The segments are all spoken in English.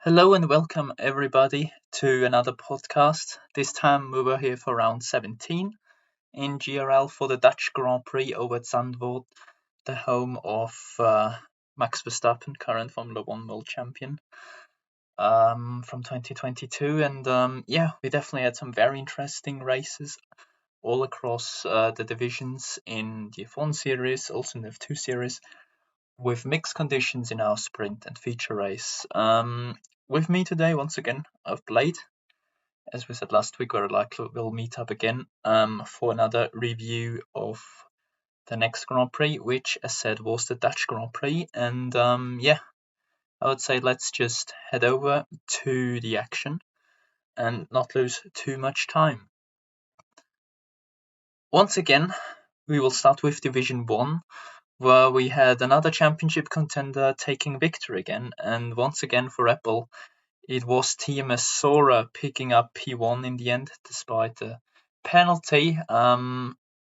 Hello and welcome everybody to another podcast. This time we were here for round 17 in GRL for the Dutch Grand Prix over at Zandvoort, the home of Max Verstappen, current Formula One world champion from 2022. And we definitely had some very interesting races all across the divisions in the F1 series, also in the F2 series, with mixed conditions in our sprint and feature race. With me today, once again, I've Blade. As we said last week, we're likely we'll meet up again for another review of the next Grand Prix, which, as said, was the Dutch Grand Prix. And I would say let's just head over to the action and not lose too much time. Once again, we will start with Division 1, where we had another championship contender taking victory again, and once again for Apple, it was Team Sora picking up P1 in the end, despite the penalty,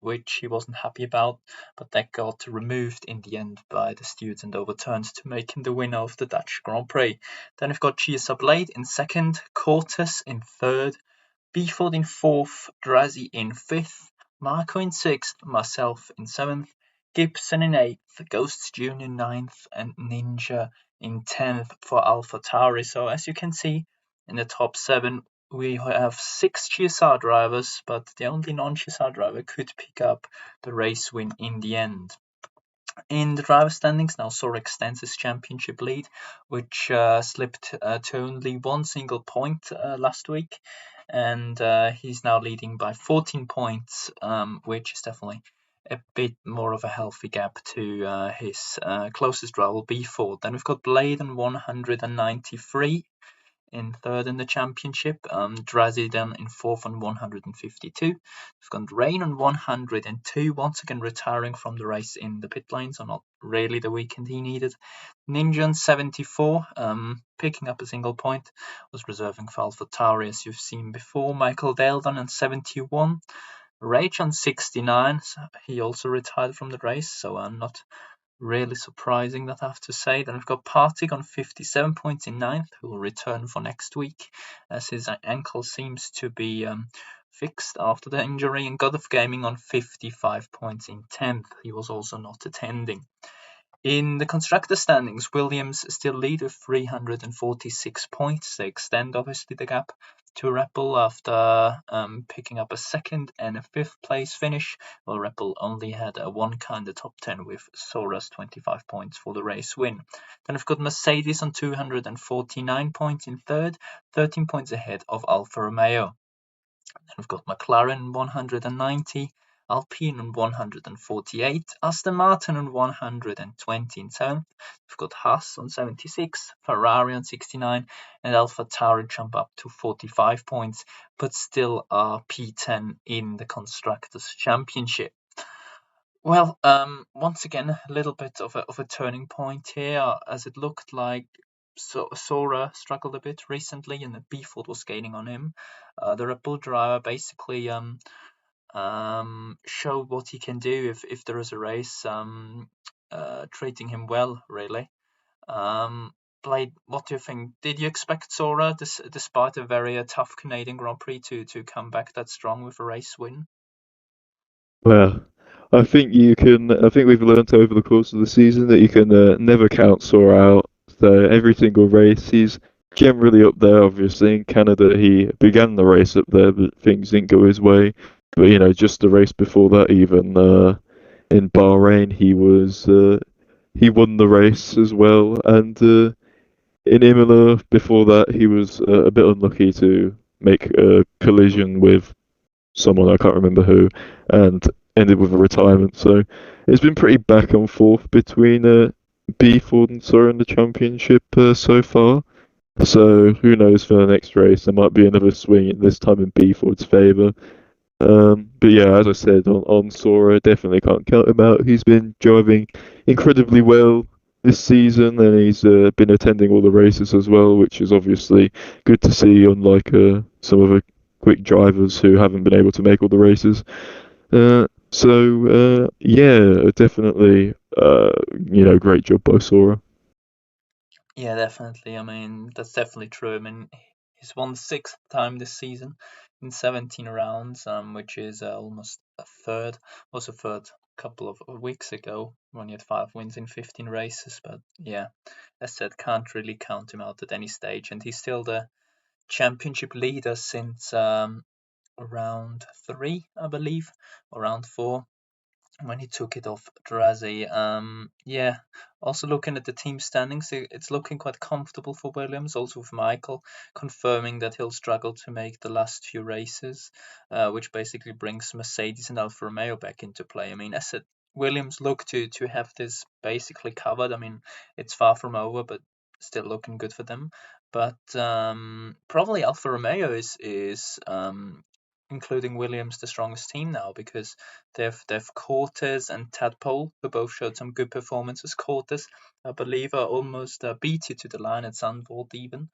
which he wasn't happy about, but that got removed in the end by the stewards and overturned to make him the winner of the Dutch Grand Prix. Then we've got GSR Blade in second, Cortes in third, Beeford in fourth, Drazi in fifth, Marco in sixth, myself in seventh, Gibson in eighth, Ghosts Jr. in ninth, and Ninja in 10th for AlphaTauri. So as you can see, in the top 7, we have 6 GSR drivers, but the only non-GSR driver could pick up the race win in the end. In the driver standings, now Sora extends his championship lead, which slipped to only one single point last week. And he's now leading by 14 points, which is definitely a bit more of a healthy gap to his closest rival, B4. Then we've got Blade on 193 in third in the championship. Draziden in fourth on 152. We've got Rain on 102, once again retiring from the race in the pit lane, so not really the weekend he needed. Ninja on 74, picking up a single point, was reserving for AlphaTauri as you've seen before. Michael Daldon on 71. Rage on 69, so he also retired from the race, so not really surprising, that I have to say. Then we've got Partig on 57 points in ninth, who will return for next week, as his ankle seems to be fixed after the injury. And God of Gaming on 55 points in 10th. He was also not attending. In the constructor standings, Williams still lead with 346 points. They extend, obviously, the gap to Repple after picking up a second and a fifth place finish. Well, Repple only had a one car in the top 10 with Sora's 25 points for the race win. Then we've got Mercedes on 249 points in third, 13 points ahead of Alfa Romeo. Then we've got McLaren 190, Alpine on 148, Aston Martin on 120 in 7th. We've got Haas on 76, Ferrari on 69, and AlphaTauri jump up to 45 points, but still are P10 in the Constructors' Championship. Well, once again, a little bit of a turning point here, as it looked like Sora struggled a bit recently, and the Beeford was gaining on him. The Red Bull driver basically showed what he can do if there is a race, treating him well, really. Blade, what do you think? Did you expect Sora, despite a very tough Canadian Grand Prix, to come back that strong with a race win? Well, I think you can. I think we've learnt over the course of the season that you can never count Sora out. So every single race, he's generally up there. Obviously, in Canada, he began the race up there, but things didn't go his way. But just the race before that, even in Bahrain, he won the race as well. And in Imola, before that, he was a bit unlucky to make a collision with someone, I can't remember who, and ended with a retirement. So it's been pretty back and forth between Ford and Sora in the championship so far. So who knows for the next race? There might be another swing this time in Ford's favour. But yeah, as I said, on Sora, definitely can't count him out. He's been driving incredibly well this season, and he's been attending all the races as well, which is obviously good to see, unlike some of the quick drivers who haven't been able to make all the races. Yeah, definitely, great job by Sora. Yeah, definitely. I mean, that's definitely true. I mean, he's won the sixth time this season in 17 rounds, which is almost a third. Was a third a couple of weeks ago when he had 5 wins in 15 races. But yeah, as said, can't really count him out at any stage, and he's still the championship leader since round three, I believe, or round four when he took it off Drazi. Yeah, also looking at the team standings, it's looking quite comfortable for Williams. Also with Michael confirming that he'll struggle to make the last few races, which basically brings Mercedes and Alfa Romeo back into play. I mean, as said, Williams look to have this basically covered. I mean, it's far from over, but still looking good for them. But probably Alfa Romeo is including Williams the strongest team now because they've Cortez and Tadpole, who both showed some good performances. Cortez, I believe, almost beat you to the line at Zandvoort even.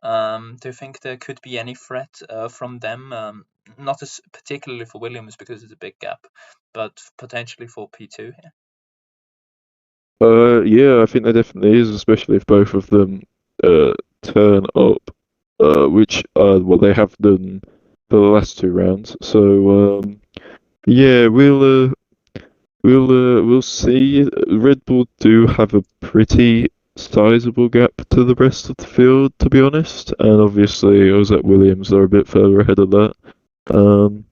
Do you think there could be any threat from them? Not as particularly for Williams because it's a big gap, but potentially for P2. Yeah, I think there definitely is, especially if both of them turn up, which what they have done for the last two rounds. So yeah, we'll see. Red Bull do have a pretty sizable gap to the rest of the field, to be honest, and obviously I was at Williams, they're a bit further ahead of that. Um,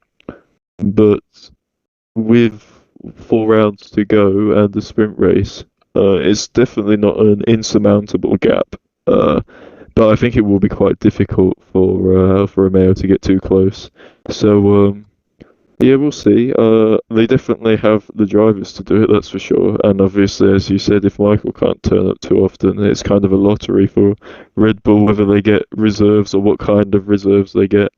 but with 4 rounds to go and the sprint race, it's definitely not an insurmountable gap. Uh, but I think it will be quite difficult for Romeo to get too close. So yeah, we'll see. They definitely have the drivers to do it, that's for sure. And obviously, as you said, if Michael can't turn up too often, it's kind of a lottery for Red Bull whether they get reserves or what kind of reserves they get.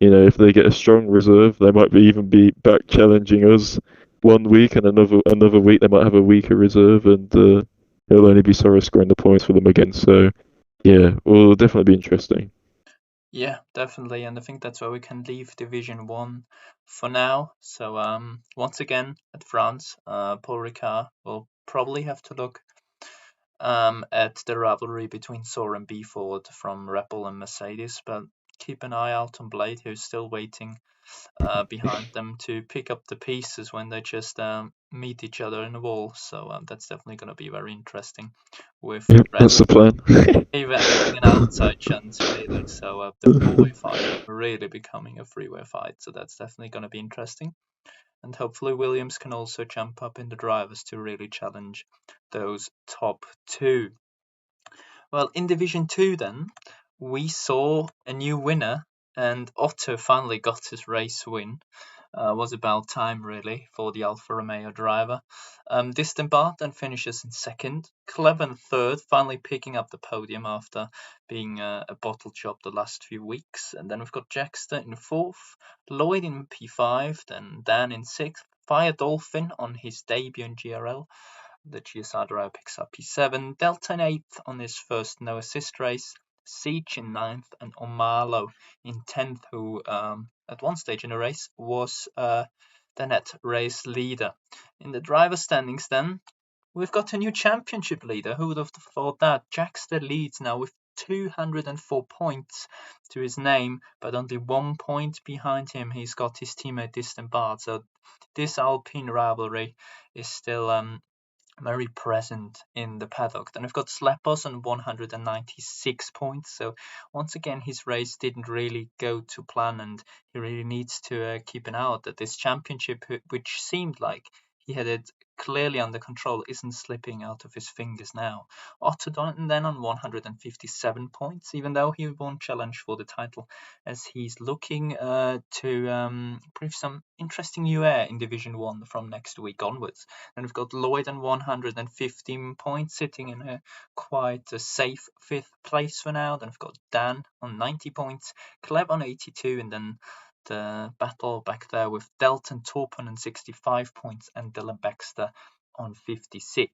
You know, if they get a strong reserve, they might even be back challenging us 1 week, and another week they might have a weaker reserve, and it'll only be Soros scoring the points for them again. So yeah, will definitely be interesting. Yeah, definitely, and I think that's where we can leave Division One for now. So once again at France, Paul Ricard will probably have to look at the rivalry between Sauer and Beeford from Red Bull and Mercedes, but keep an eye out on Blade, who's still waiting behind them to pick up the pieces when they just meet each other in the wall. So that's definitely going to be very interesting with Yep, Red that's the plan. even having an outside chance, really. So the four-way fight really becoming a three-way fight. So that's definitely going to be interesting. And hopefully Williams can also jump up in the drivers to really challenge those top two. Well, in Division 2 then, we saw a new winner and Otto finally got his race win. Was about time really for the Alfa Romeo driver. Distin then finishes in second, Cleven third, finally picking up the podium after being a bottle job the last few weeks. And then we've got Jackster in fourth, Lloyd in P5, then Dan in sixth, Fire Dolphin on his debut in GRL, the GSR driver picks up P7, Delta in 8th on his first no assist race, Siege in ninth, and Omalo in 10th, who at one stage in the race was the net race leader. In the driver standings, then, we've got a new championship leader. Who would have thought that? Jackster leads now with 204 points to his name, but only 1 point behind him, he's got his teammate Distant Bart. So this Alpine rivalry is still very present in the paddock. Then we've got Slepos on 196 points. So once again, his race didn't really go to plan, and he really needs to keep an eye out that this championship, which seemed like he had it clearly under control, isn't slipping out of his fingers now. Otto Donington then on 157 points, even though he won't challenge for the title, as he's looking to prove some interesting new air in Division 1 from next week onwards. And we've got Lloyd on 115 points, sitting in a quite a safe fifth place for now. Then we've got Dan on 90 points, Cleb on 82, and then the battle back there with Delton Torpen on 65 points and Dylan Baxter on 56.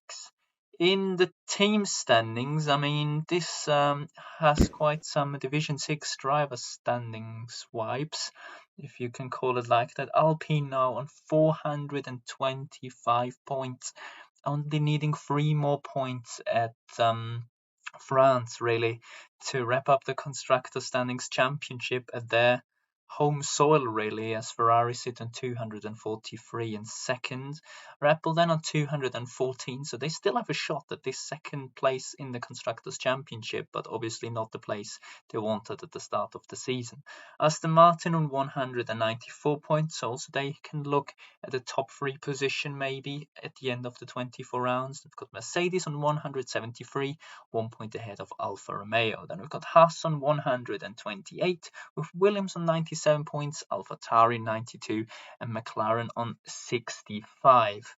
In the team standings, I mean, this has quite some Division 6 driver standings vibes, if you can call it like that. Alpine now on 425 points, only needing 3 more points at France really to wrap up the Constructor Standings Championship at their home soil, really, as Ferrari sit on 243 in second, Red Bull then on 214, so they still have a shot at this second place in the Constructors Championship, but obviously not the place they wanted at the start of the season. Aston Martin on 194 points, also they can look at the top three position maybe at the end of the 24 rounds. They've got Mercedes on 173, 1 point ahead of Alfa Romeo. Then we've got Haas on 128, with Williams on 97 points, AlphaTauri 92, and McLaren on 65.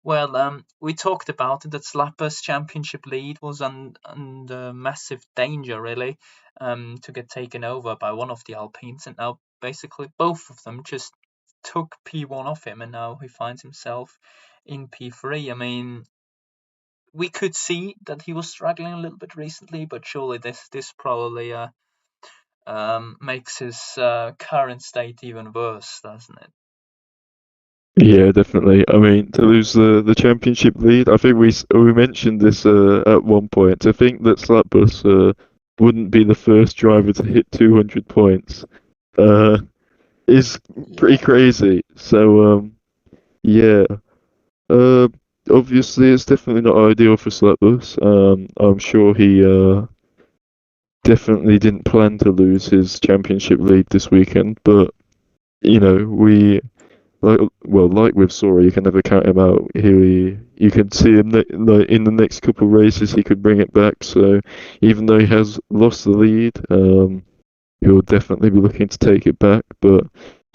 Well, we talked about it, that Slapper's championship lead was under massive danger, really, to get taken over by one of the Alpines, and now basically both of them just took P1 off him, and now he finds himself in P3. I mean, we could see that he was struggling a little bit recently, but surely this probably makes his current state even worse, doesn't it? Yeah, definitely. I mean, to lose the championship lead, I think we mentioned this at one point. To think that Slapbus wouldn't be the first driver to hit 200 points uh, is pretty Yeah, crazy. So yeah, uh, obviously it's definitely not ideal for Slapbus. I'm sure he definitely didn't plan to lose his championship lead this weekend, but you know like with Sora, you can never count him out. You can see him like in the next couple of races, he could bring it back. So even though he has lost the lead, he'll definitely be looking to take it back. But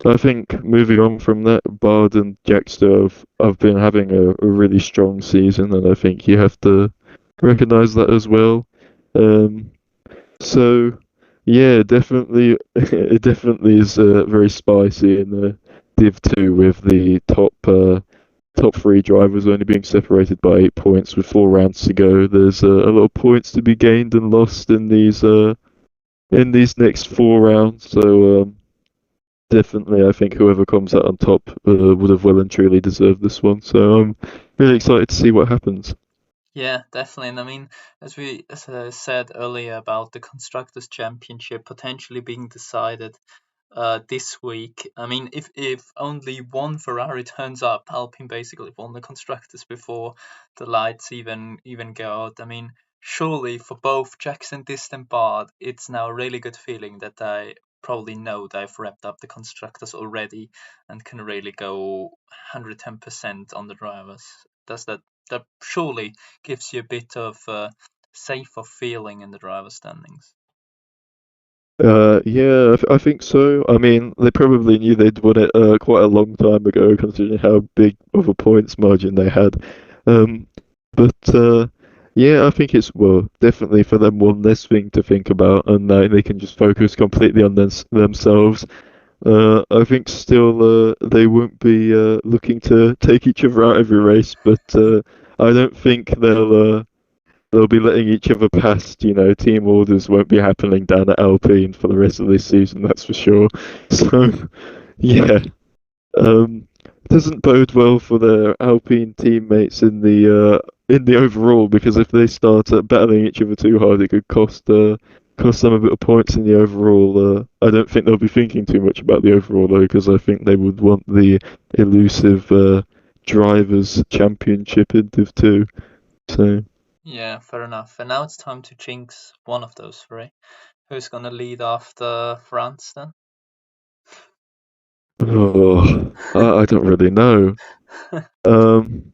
I think moving on from that, Bard and Jackster have been having a really strong season, and I think you have to recognise that as well. Um, so yeah, definitely, it definitely is very spicy in the Div 2 with the top three drivers only being separated by 8 points with 4 rounds to go. There's a lot of points to be gained and lost in these next 4 rounds. So definitely, I think whoever comes out on top would have well and truly deserved this one. So I'm really excited to see what happens. yeah, definitely. And I mean, as I said earlier about the Constructors' Championship potentially being decided this week. I mean, if only one Ferrari turns up, Alpine basically won the constructors before the lights even go out. I mean, surely for both Jackson, Dist, and Bard, it's now a really good feeling that they probably know they've wrapped up the constructors already and can really go 110% on the drivers. Does that surely gives you a bit of safer feeling in the driver standings? Yeah, I think so. I mean, they probably knew they'd won it quite a long time ago, considering how big of a points margin they had. Um, but yeah, I think it's well definitely for them one less thing to think about, and they can just focus completely on themselves. I think still they won't be looking to take each other out every race, but I don't think they'll be letting each other past. You know, team orders won't be happening down at Alpine for the rest of this season, that's for sure. So, yeah, it doesn't bode well for their Alpine teammates in the overall because if they start battling each other too hard, it could cost them a bit of points in the overall. I don't think they'll be thinking too much about the overall though, because I think they would want the elusive drivers championship in Div 2. So. Yeah, fair enough. And now it's time to jinx one of those three. Who's gonna lead after France then? Oh, I don't really know. Um,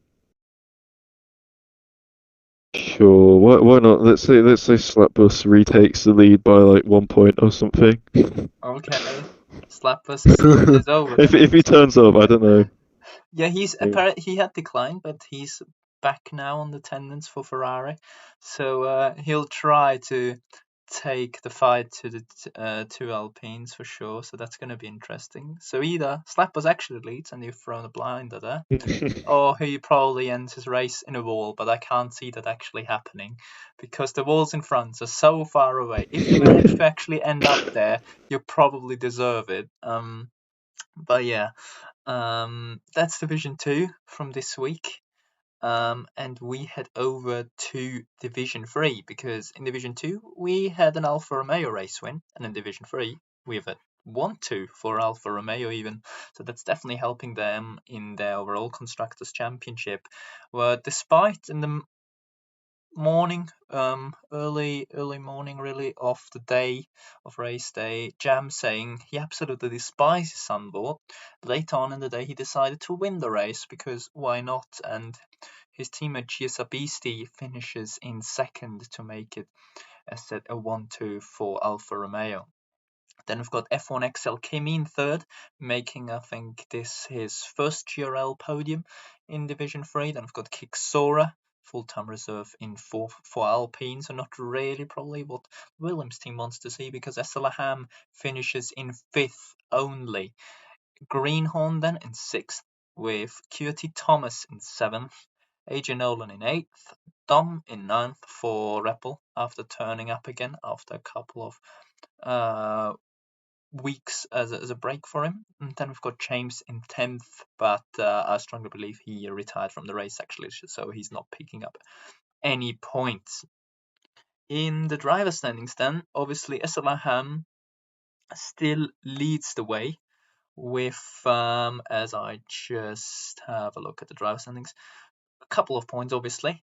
sure. Why not? Let's say Slapbus retakes the lead by like 1 point or something. Okay. Slapper's season is over then. If he turns up, I don't know. Yeah, he had declined, but he's back now on the attendance for Ferrari, so he'll try to take the fight to the two Alpines for sure. So that's going to be interesting. So either Slappers actually leads and you've thrown a blinder there, or he probably ends his race in a wall. But I can't see that actually happening because the walls in France are so far away. If you manage to actually end up there, you probably deserve it. But yeah, that's Division 2 from this week. and we head over to Division 3 because in Division 2 we had an Alfa Romeo race win, and in Division 3 we have a 1-2 for Alfa Romeo even. So that's definitely helping them in their overall Constructors' Championship. Where despite in the morning, early morning really of the day of race day, Jam saying he absolutely despises Zandvoort. Later on in the day, he decided to win the race because why not? And his teammate Chiesa Beastie finishes in second to make it a 1-2 for Alfa Romeo. Then we've got F1 XL Kimi in third, making I think this his first GRL podium in Division 3. Then we've got Kick Sora, full-time reserve in fourth for Alpine, so not really probably what Williams' team wants to see because Esselaham finishes in fifth only. Greenhorn then in sixth, with QT Thomas in seventh, AJ Nolan in eighth, Dom in ninth for Reppel after turning up again after a couple of weeks as a break for him. And then we've got James in 10th, but I strongly believe he retired from the race actually, so he's not picking up any points. In the driver standings then, obviously Esselaham still leads the way with, as I just have a look at the driver standings, a couple of points obviously.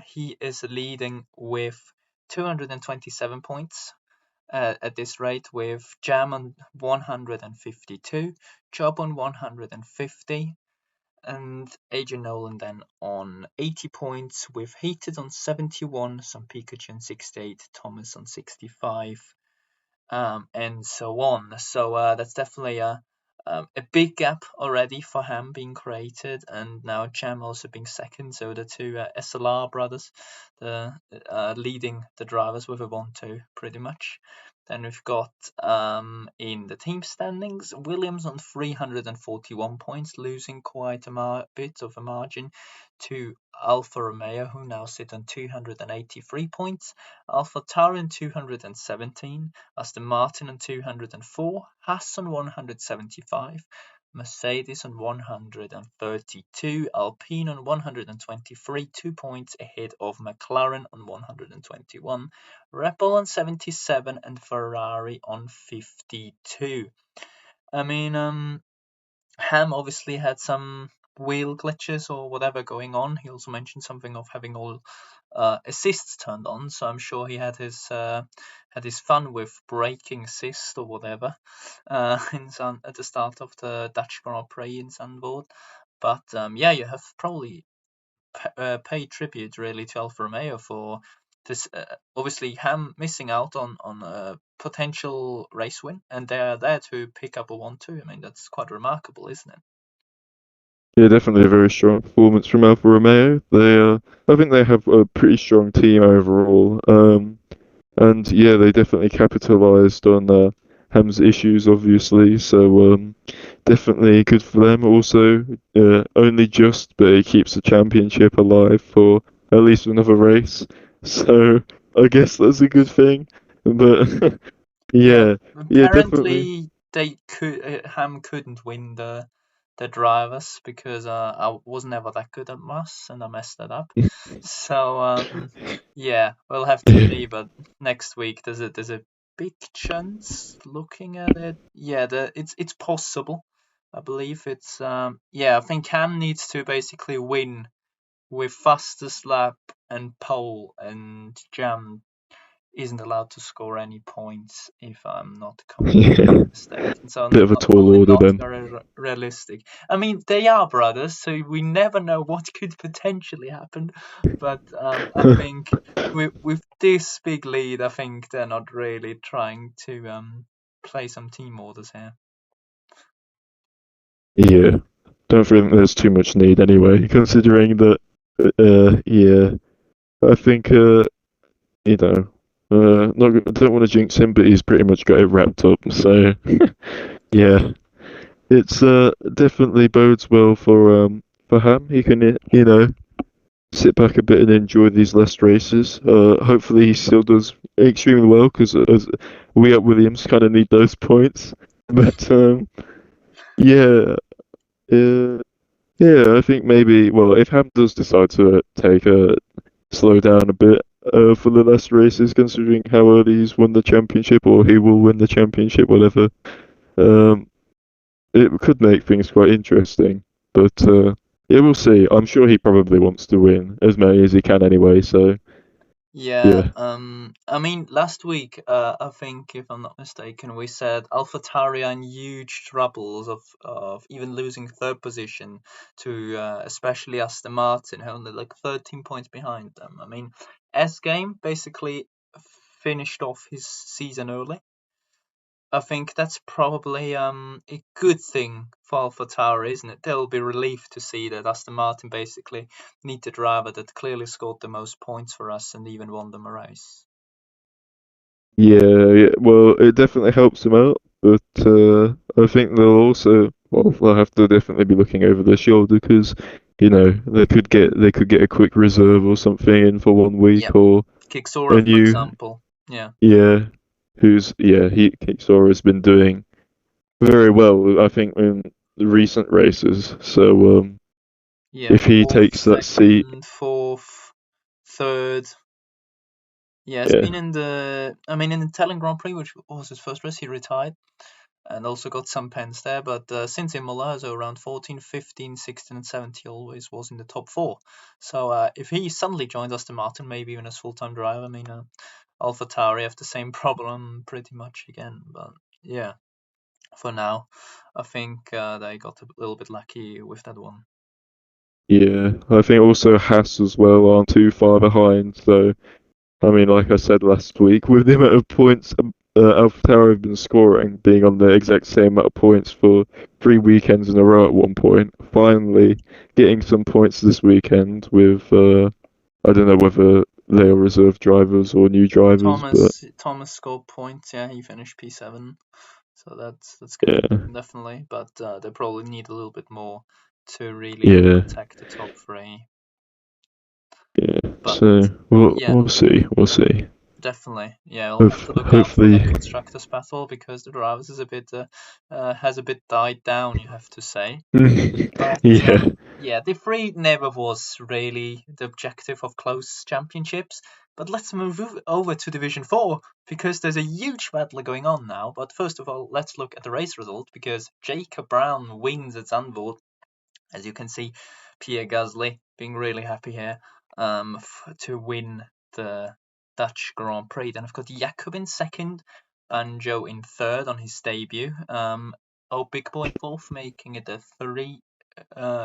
He is leading with 227 points. At this rate, with Jam on 152, Job on 150, and AJ Nolan then on 80 points, with Heated on 71, some Pikachu on 68, Thomas on 65, and so on. So that's definitely a big gap already for Ham being created, and now Jam also being second. So the two SLR brothers, leading the drivers with a 1-2 pretty much. Then we've got in the team standings, Williams on 341 points, losing quite a bit of a margin to Alfa Romeo, who now sit on 283 points, Alfa Tauri on 217, Aston Martin on 204, Haas on 175, Mercedes on 132, Alpine on 123, 2 points ahead of McLaren on 121, Red Bull on 77, and Ferrari on 52. I mean, Ham obviously had some wheel glitches or whatever going on. He also mentioned something of having all assists turned on, so I'm sure he had his fun with braking assist or whatever at the start of the Dutch Grand Prix in Zandvoort. But yeah, you have probably paid tribute really to Alfa Romeo for this. Obviously, Ham missing out on a potential race win, and they are there to pick up a 1-2. I mean, that's quite remarkable, isn't it? Yeah, definitely a very strong performance from Alfa Romeo. I think they have a pretty strong team overall. And yeah, they definitely capitalized on Ham's issues, obviously. So definitely good for them. Also, only just, but it keeps the championship alive for at least another race. So I guess that's a good thing. But Yeah, yeah, yeah, definitely. apparently Ham couldn't win the drivers because I was never that good at maths and I messed that up. So yeah, we'll have to Yeah. see. But next week there's a big chance looking at it. Yeah, it's possible. I believe it's yeah. I think Ham needs to basically win with fastest lap and pole, and Jam isn't allowed to score any points if I'm not completely Yeah. mistaken. So Bit of a tall probably order not then. very realistic. I mean, they are brothers, so we never know what could potentially happen. But I think with this big lead, I think they're not really trying to play some team orders here. Yeah. Don't think there's too much need anyway, considering that. Yeah. I think you know, not I don't want to jinx him, but he's pretty much got it wrapped up. So yeah, it's definitely bodes well for Ham. He can sit back a bit and enjoy these last races. Hopefully he still does extremely well because as we at Williams kind of need those points. But yeah, uh, Yeah, I think maybe, well, if Ham does decide to take a slow down a bit for the last races, considering how early he's won the championship, or he will win the championship, whatever, um, it could make things quite interesting. But yeah, we'll see. I'm sure he probably wants to win as many as he can anyway. So Yeah, yeah, I mean, last week, I think, if I'm not mistaken, we said AlphaTauri are in huge troubles of even losing third position to especially Aston Martin, who are only like 13 points behind them. I mean, S Game basically finished off his season early. I think that's probably a good thing for AlphaTauri, isn't it? They'll be relieved to see that Aston Martin basically need the driver that clearly scored the most points for us and even won them a race. yeah. Well, it definitely helps him out, but I think they'll also, well, they'll have to definitely be looking over their shoulder because, they could get a quick reserve or something in for one Yeah, week or Kicksora, a for new, example. Yeah, yeah, he Kicksora been doing very well, I think, in the recent races. So yeah, if he fourth, takes that seat, second, fourth, third. Yeah, it's yeah, been in the. I mean, in the Italian Grand Prix, which was his first race, he retired and also got some pens there. But since Imola, so around 14, 15, 16, and 17, he always was in the top four. So if he suddenly joins Aston Martin, maybe even as full-time driver, I mean, AlphaTauri have the same problem pretty much again. But yeah, for now, I think they got a little bit lucky with that one. yeah. I think also Haas as well aren't too far behind. So I mean, like I said last week, with the amount of points AlphaTauri have been scoring, being on the exact same amount of points for 3 weekends in a row at one point, finally getting some points this weekend with I don't know whether they are reserve drivers or new drivers, but Thomas scored points. Yeah, he finished P7, so that's good yeah, definitely. But they probably need a little bit more to really yeah, protect the top three. yeah. But So we'll yeah, we'll see, we'll see. definitely. Yeah, we'll have to look out for Hopefully, that constructors battle because the drivers is a bit has a bit died down, you have to say. But yeah, yeah, the three never was really the objective of close championships. But let's move over to Division 4 because there's a huge battle going on now. But first of all, let's look at the race result because Jacob Brown wins at Zandvoort. As you can see, Pierre Gasly being really happy here to win the Dutch Grand Prix. Then I've got Jakob in second, Banjo in third on his debut. Oh, Big Boy in fourth, making it a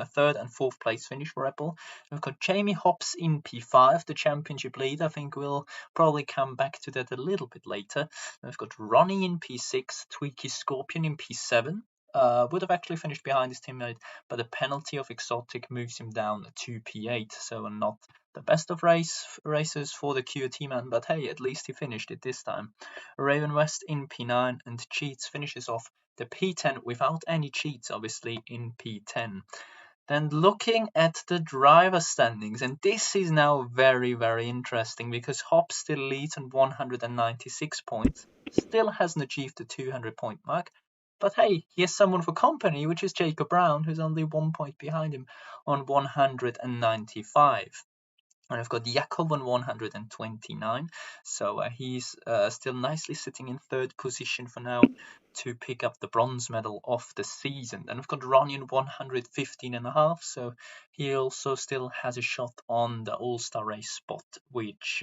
third and fourth place finish for Red Bull. We've got Jamie Hobbs in P5, the championship lead. I think we'll probably come back to that a little bit later. We've got Ronnie in P6, Tweaky Scorpion in P7. Would have actually finished behind his teammate, but the penalty of Exotic moves him down to P8, so not the best of races for the QT man, but hey, at least he finished it this time. Raven West in P9 and Cheats finishes off the P10 without any cheats, obviously, in P10. Then looking at the driver standings, and this is now very, very interesting because Hop still leads on 196 points, still hasn't achieved the 200-point mark. But hey, he has someone for company, which is Jacob Brown, who's only 1 point behind him on 195. And I've got Jakob on 129, so he's still nicely sitting in third position for now to pick up the bronze medal of the season. Then I've got Ronnie 115.5, so he also still has a shot on the All-Star race spot, which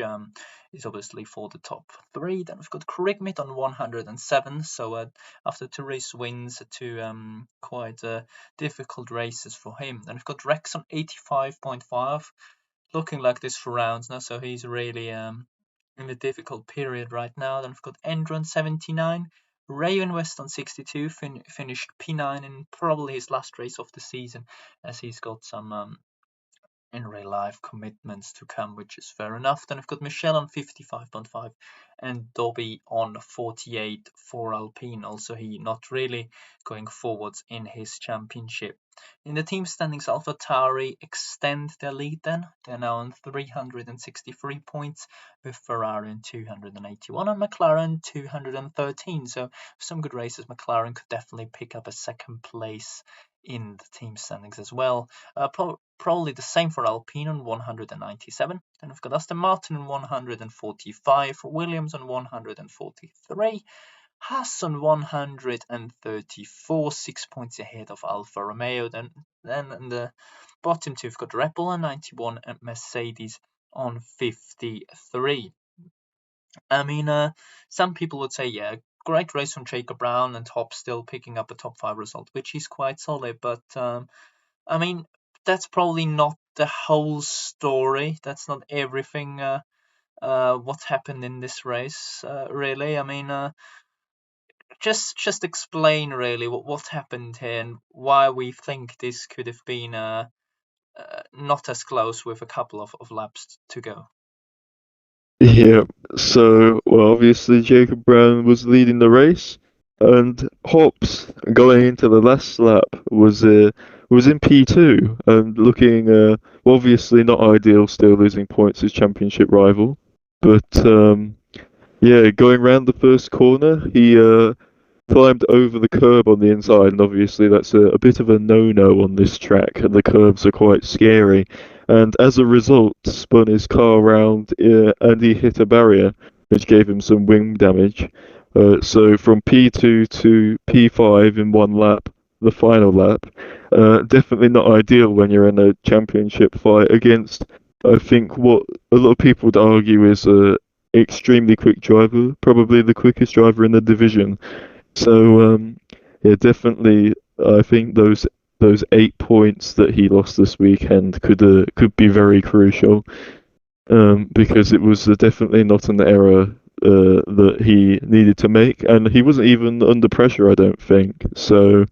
is obviously for the top three. Then I've got Krigmit on 107, so after two race wins, two quite difficult races for him. Then I've got Rex on 85.5, looking like this for rounds now, so he's really in a difficult period right now. Then we've got Endron 79, Raven West on 62, finished P9 in probably his last race of the season, as he's got some in real life commitments to come, which is fair enough. Then I've got Michelle on 55.5 and Dobby on 48 for Alpine. Also, he not really going forwards in his championship. In the team standings, AlphaTauri extend their lead then. They're now on 363 points with Ferrari on 281 and McLaren 213. So, some good races, McLaren could definitely pick up a second place in the team standings as well. Probably the same for Alpine on 197. Then we've got Aston Martin on 145, Williams on 143, Haas on 134, 6 points ahead of Alfa Romeo. Then in the bottom two, we've got Red Bull on 91 and Mercedes on 53. I mean, some people would say, yeah, great race from Jacob Brown and Top still picking up a top 5 result, which is quite solid. But I mean, that's probably not the whole story. That's not everything. What happened in this race, really. I mean, just explain really what happened here and why we think this could have been not as close with a couple of laps to go. Yeah, so, well, obviously Jacob Brown was leading the race, and Hobbs going into the last lap was in P2 and looking obviously not ideal, still losing points as championship rival, but yeah, going round the first corner, he climbed over the curb on the inside, and obviously that's a bit of a no-no on this track. The curbs are quite scary, and as a result, spun his car around and he hit a barrier, which gave him some wing damage. So from P2 to P5 in one lap, the final lap, definitely not ideal when you're in a championship fight against, I think, what a lot of people would argue is a extremely quick driver, probably the quickest driver in the division. So yeah, definitely, I think those 8 points that he lost this weekend could be very crucial. Because it was definitely not an error that he needed to make, and he wasn't even under pressure, I don't think. So,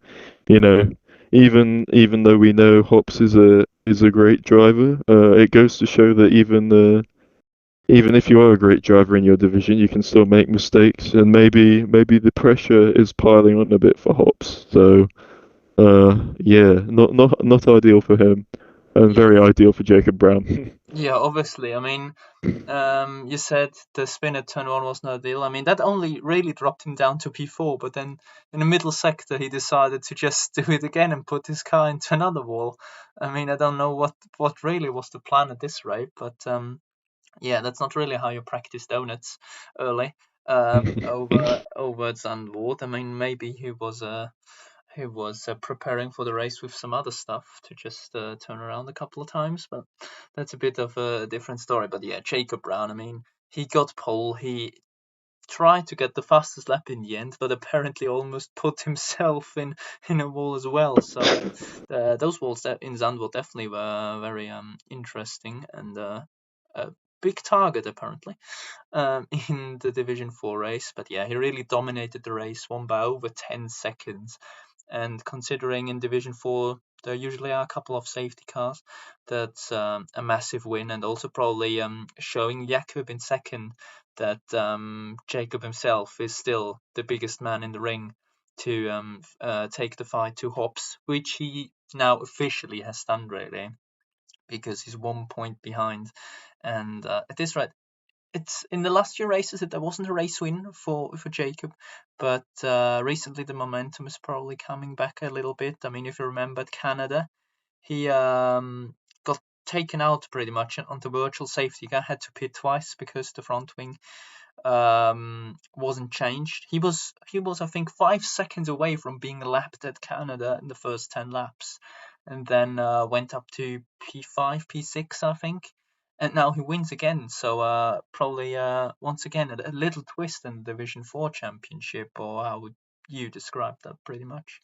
you know, even though we know Hops is a great driver, it goes to show that even if you are a great driver in your division, you can still make mistakes, and maybe the pressure is piling on a bit for Hops. So, yeah, not ideal for him, and Yeah, very ideal for Jacob Brown. yeah. Obviously, I mean, you said the spin at turn one was no ideal. I mean, that only really dropped him down to P4, but then in the middle sector, he decided to just do it again and put his car into another wall. I mean, I don't know what really was the plan at this rate, but yeah, that's not really how you practice donuts early over Zandvoort. I mean, maybe he was preparing for the race with some other stuff to just turn around a couple of times, but that's a bit of a different story. But yeah, Jacob Brown, I mean, he got pole. He tried to get the fastest lap in the end, but apparently almost put himself in a wall as well. So those walls in Zandvoort definitely were very interesting and a big target apparently in the Division 4 race. But yeah, he really dominated the race, won by over 10 seconds. And considering in Division 4 there usually are a couple of safety cars, that's a massive win, and also probably showing Jakub in second that Jacob himself is still the biggest man in the ring to take the fight to Hobbs, which he now officially has done really, because he's 1 point behind. And at this rate, it's in the last few races that there wasn't a race win for Jacob, but recently the momentum is probably coming back a little bit. I mean, if you remember at Canada, he got taken out pretty much on the virtual safety car, had to pit twice because the front wing wasn't changed. He was I think 5 seconds away from being lapped at Canada in the first 10 laps, and then went up to P5, P6 I think, and now he wins again. So probably once again a little twist in the Division 4 championship, or how would you describe that pretty much?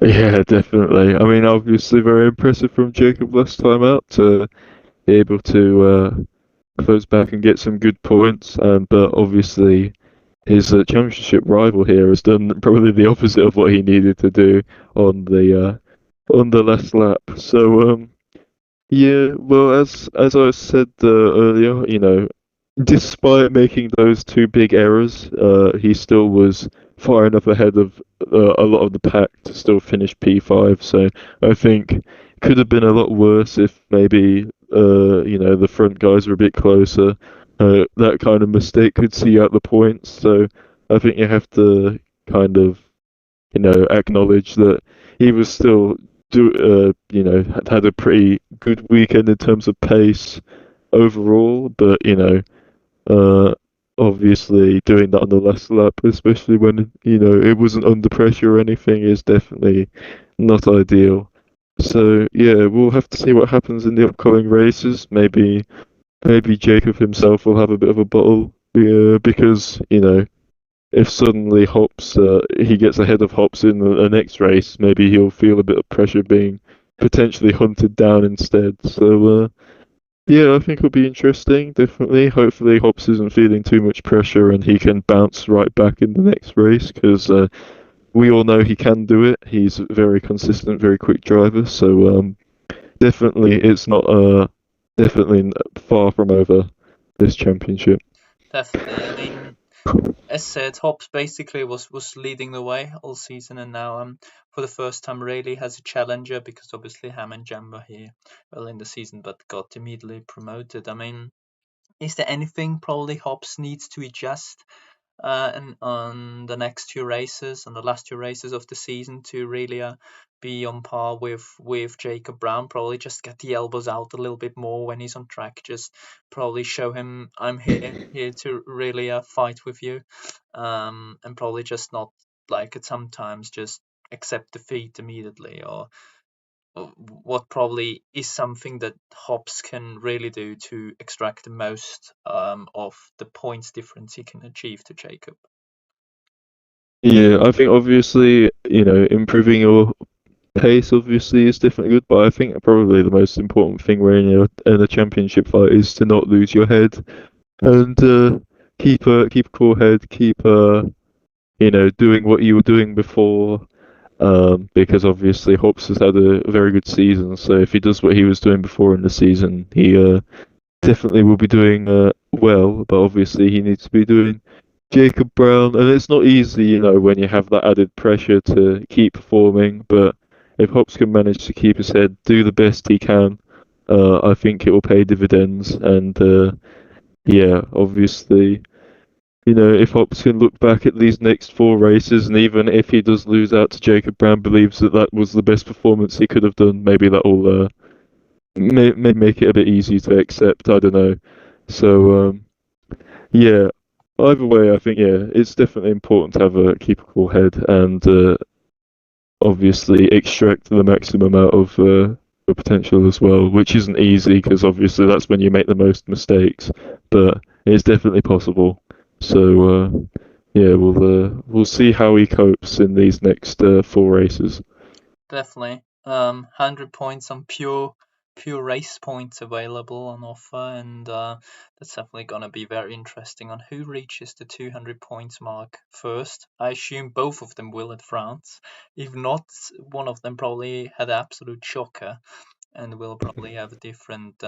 Yeah, definitely. I mean, obviously very impressive from Jacob last time out to be able to close back and get some good points. But obviously his championship rival here has done probably the opposite of what he needed to do on the last lap. So yeah, well, as I said earlier, despite making those two big errors, he still was far enough ahead of a lot of the pack to still finish P5. So I think it could have been a lot worse if maybe the front guys were a bit closer. That kind of mistake could see out the points. So I think you have to kind of acknowledge that he was still had a pretty good weekend in terms of pace overall, but uh, obviously doing that on the last lap, especially when it wasn't under pressure or anything, is definitely not ideal. So yeah, we'll have to see what happens in the upcoming races. Maybe Jacob himself will have a bit of a bottle, because if suddenly Hops he gets ahead of Hops in the next race, maybe he'll feel a bit of pressure being potentially hunted down instead. So yeah, I think it'll be interesting, definitely. Hopefully Hops isn't feeling too much pressure and he can bounce right back in the next race because we all know he can do it. He's a very consistent, very quick driver. So definitely it's not definitely far from over this championship. Definitely. I mean, as said, Hobbs basically was leading the way all season, and now for the first time really has a challenger because obviously Ham and Jam were here early in the season, but got immediately promoted. I mean, is there anything probably Hobbs needs to adjust and on the next two races, on the last two races of the season, to really be on par with Jacob Brown? Probably just get the elbows out a little bit more when he's on track. Just probably show him I'm here to really fight with you, and probably just not like it sometimes just accept defeat immediately, or what probably is something that Hobbs can really do to extract the most of the points difference he can achieve to Jacob. Yeah, I think obviously, improving your pace obviously is definitely good, but I think probably the most important thing when you're in a championship fight is to not lose your head and keep a cool head, keep doing what you were doing before. Because obviously Hobbs has had a very good season, so if he does what he was doing before in the season, he definitely will be doing well. But obviously he needs to be doing Jacob Brown, and it's not easy, when you have that added pressure to keep performing. But if Hobbs can manage to keep his head, do the best he can, I think it will pay dividends. And yeah, obviously, if Hobbs can look back at these next four races, and even if he does lose out to Jacob Brown, believes that that was the best performance he could have done, maybe that will may make it a bit easier to accept. I don't know. So yeah, either way, I think yeah, it's definitely important to have a keep a cool head and obviously extract the maximum out of your potential as well, which isn't easy because obviously that's when you make the most mistakes, but it's definitely possible. So yeah, we'll see how he copes in these next four races. Definitely. 100 points on pure race points available on offer, and that's definitely going to be very interesting on who reaches the 200 points mark first. I assume both of them will at France. If not, one of them probably had an absolute shocker and we'll probably have a different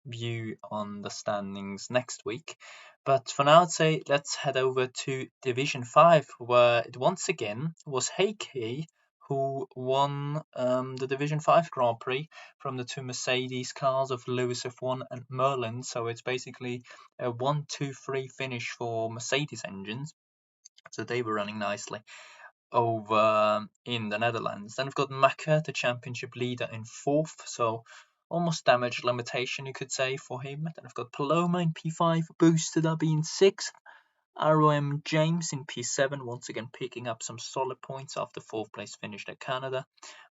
view on the standings next week. But for now, I'd say let's head over to Division 5, where it once again was Heikki who won the Division 5 Grand Prix from the two Mercedes cars of Lewis F1 and Merlin. So it's basically a 1-2-3 finish for Mercedes engines. So they were running nicely over in the Netherlands. Then we've got Maka, the championship leader, in fourth, so almost damage limitation, you could say, for him. Then we've got Paloma in P5, boosted up in sixth. ROM James in P7, once again picking up some solid points after fourth place finished at Canada.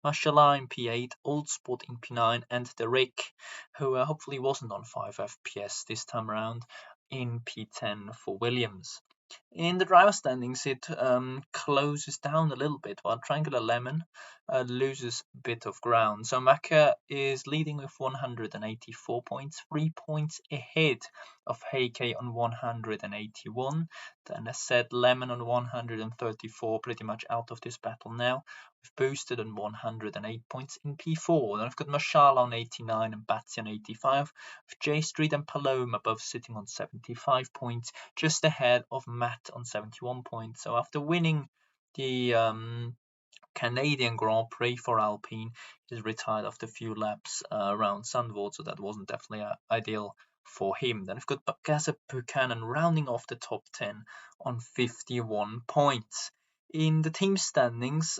Mashallah in P8, Old Sport in P9, and Derek, who hopefully wasn't on 5 FPS this time around, in P10 for Williams. In the driver standings, it closes down a little bit while Triangular Lemon loses a bit of ground. So Maka is leading with 184 points, 3 points ahead of Heike on 181. Then, as said, Lemon on 134, pretty much out of this battle now. We've boosted on 108 points in P4. Then I've got Marshall on 89 and Batsy on 85. With J Street and Paloma both sitting on 75 points, just ahead of Matt on 71 points. So after winning the Canadian Grand Prix for Alpine, he's retired after a few laps around Zandvoort, so that wasn't definitely ideal for him. Then we've got Gaza Buchanan rounding off the top 10 on 51 points. In the team standings,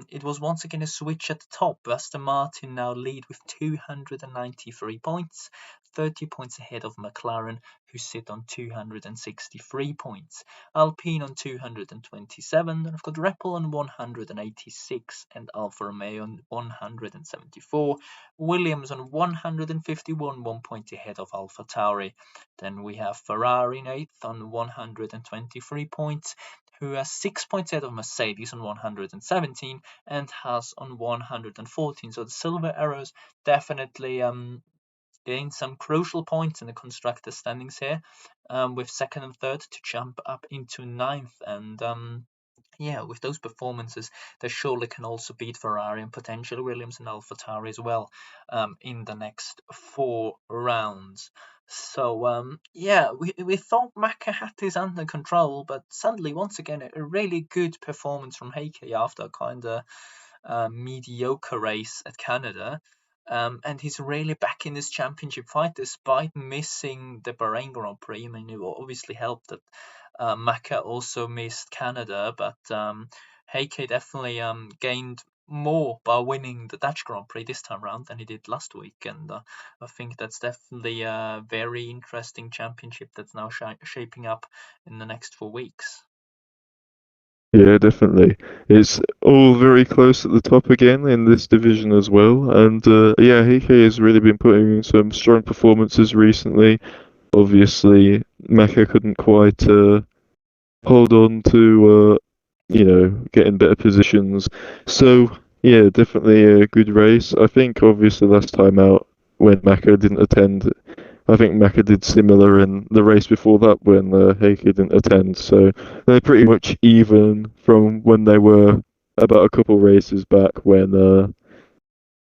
it was once again a switch at the top. Aston Martin now lead with 293 points, 30 points ahead of McLaren, who sit on 263 points. Alpine on 227, and I've got Red Bull on 186, and Alfa Romeo on 174. Williams on 151, 1 point ahead of Alpha Tauri. Then we have Ferrari in 8th on 123 points, who has 6 points ahead of Mercedes on 117 and Haas on 114. So the Silver Arrows definitely gained some crucial points in the constructor standings here, with second and third to jump up into ninth. And yeah, with those performances, they surely can also beat Ferrari and potentially Williams and AlphaTauri as well, in the next 4 rounds. So yeah, we thought Maka had this under control, but suddenly once again a really good performance from Heikki after a kind of mediocre race at Canada. And he's really back in this championship fight despite missing the Bahrain Grand Prix. I mean, it obviously helped that Maka also missed Canada, but Heikki definitely gained more by winning the Dutch Grand Prix this time round than he did last week. And I think that's definitely a very interesting championship that's now shaping up in the next 4 weeks. Yeah, definitely. It's all very close at the top again in this division as well. And yeah, Heike has really been putting in some strong performances recently. Obviously, Maka couldn't quite hold on to, get in better positions. So, yeah, definitely a good race. I think, obviously, last time out when Maka didn't attend, I think Maka did similar in the race before that when Heike didn't attend. So they're pretty much even from when they were about a couple races back when,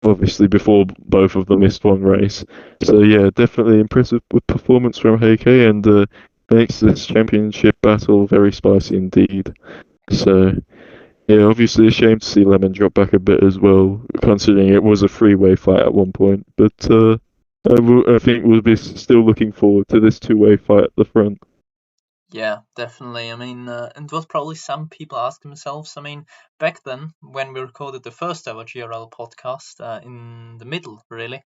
obviously, before both of them missed one race. So yeah, definitely impressive performance from Heike and makes this championship battle very spicy indeed. So yeah, obviously a shame to see Lemon drop back a bit as well, considering it was a three-way fight at one point. But I think we'll be still looking forward to this two-way fight at the front. Yeah, definitely. I mean, and what probably some people ask themselves, I mean, back then when we recorded the first ever GRL podcast, in the middle, really,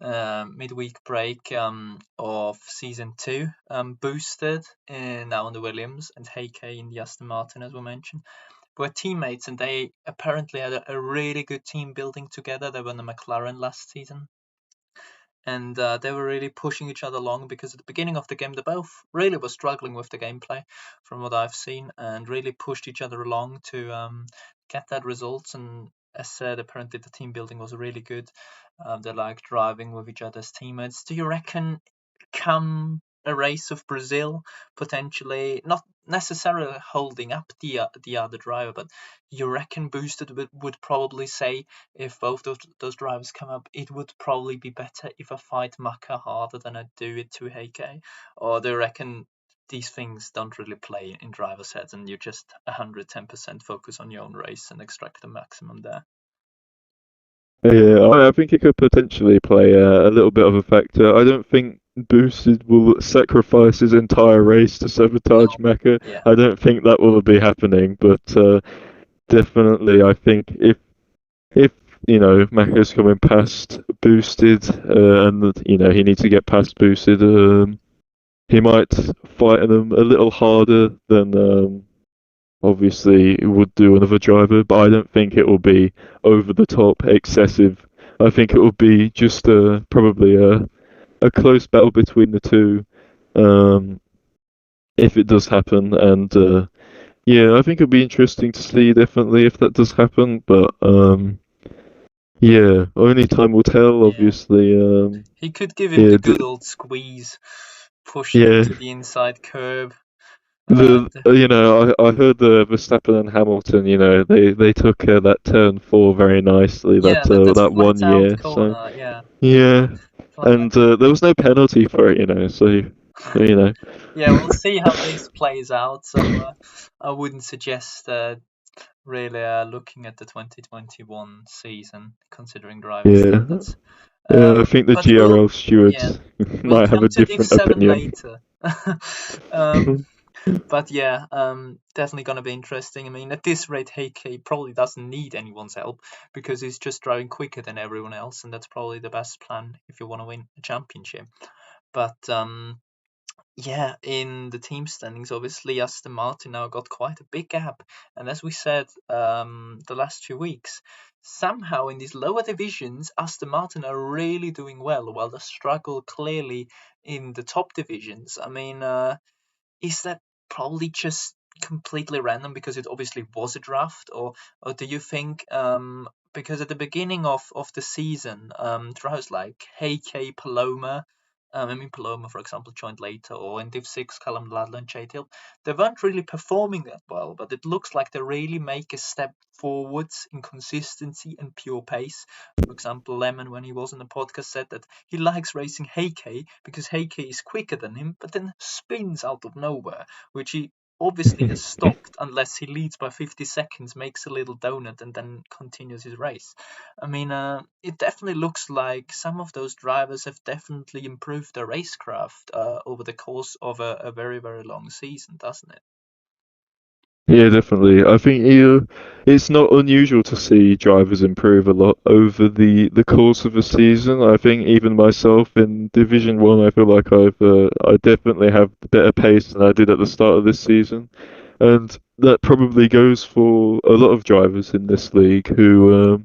midweek break of season 2, boosted now on the Williams and Heike in the Aston Martin, as we mentioned, were teammates, and they apparently had a really good team building together. They were in the McLaren last season, and they were really pushing each other along because at the beginning of the game they both really were struggling with the gameplay from what I've seen, and really pushed each other along to get that result. And as said, apparently the team building was really good. They like driving with each other's teammates. Do you reckon come a race of Brazil, potentially not necessarily holding up the other driver, but you reckon Boosted would probably say if both those drivers come up, it would probably be better if I fight Maka harder than I do it to Heike? Or do you reckon these things don't really play in driver's heads and you just 110% focus on your own race and extract the maximum there? Yeah, I think it could potentially play a little bit of a factor. I don't think Boosted will sacrifice his entire race to sabotage No. Mecca. Yeah. I don't think that will be happening, but definitely I think if Mecca's coming past Boosted and he needs to get past Boosted, he might fight them a little harder than obviously it would do another driver, but I don't think it will be over the top excessive. I think it will be just probably a close battle between the two, um, if it does happen. And yeah, I think it'll be interesting to see definitely if that does happen. But yeah, only time will tell. Yeah. Obviously, He could give him yeah, the good old squeeze, push him yeah. into the inside curb. The And I heard the Verstappen and Hamilton, they took that turn four very nicely yeah, that that that flat one out year. So corner, yeah, yeah, flat out. and there was no penalty for it, so you know, Yeah, we'll see how this plays out. So I wouldn't suggest really looking at the 2021 season, considering driver yeah, standards. yeah. I think the But we'll GRL yeah stewards we'll might have come a to div different 7 opinion. later. um, But yeah, definitely gonna be interesting. I mean, at this rate, Heike probably doesn't need anyone's help because he's just driving quicker than everyone else, and that's probably the best plan if you want to win a championship. But yeah, in the team standings, obviously Aston Martin now got quite a big gap, and as we said, the last 2 weeks, somehow in these lower divisions, Aston Martin are really doing well, while they struggle clearly in the top divisions. I mean, is that probably just completely random because it obviously was a draft, or do you think because at the beginning of the season, drivers like Heike, Paloma, I mean Paloma for example joined later, or in Div 6 Callum Ladler and Jade Hill, they weren't really performing that well, but it looks like they really make a step forwards in consistency and pure pace. For example, Lemon, when he was in the podcast, said that he likes racing Heike because Heike is quicker than him, but then spins out of nowhere, which he obviously has stopped unless he leads by 50 seconds, makes a little donut, and then continues his race. I mean, it definitely looks like some of those drivers have definitely improved their racecraft over the course of a very, very long season, doesn't it? Yeah, definitely. I think it's not unusual to see drivers improve a lot over the course of a season. I think even myself in Division One, I feel like I definitely have better pace than I did at the start of this season, and that probably goes for a lot of drivers in this league who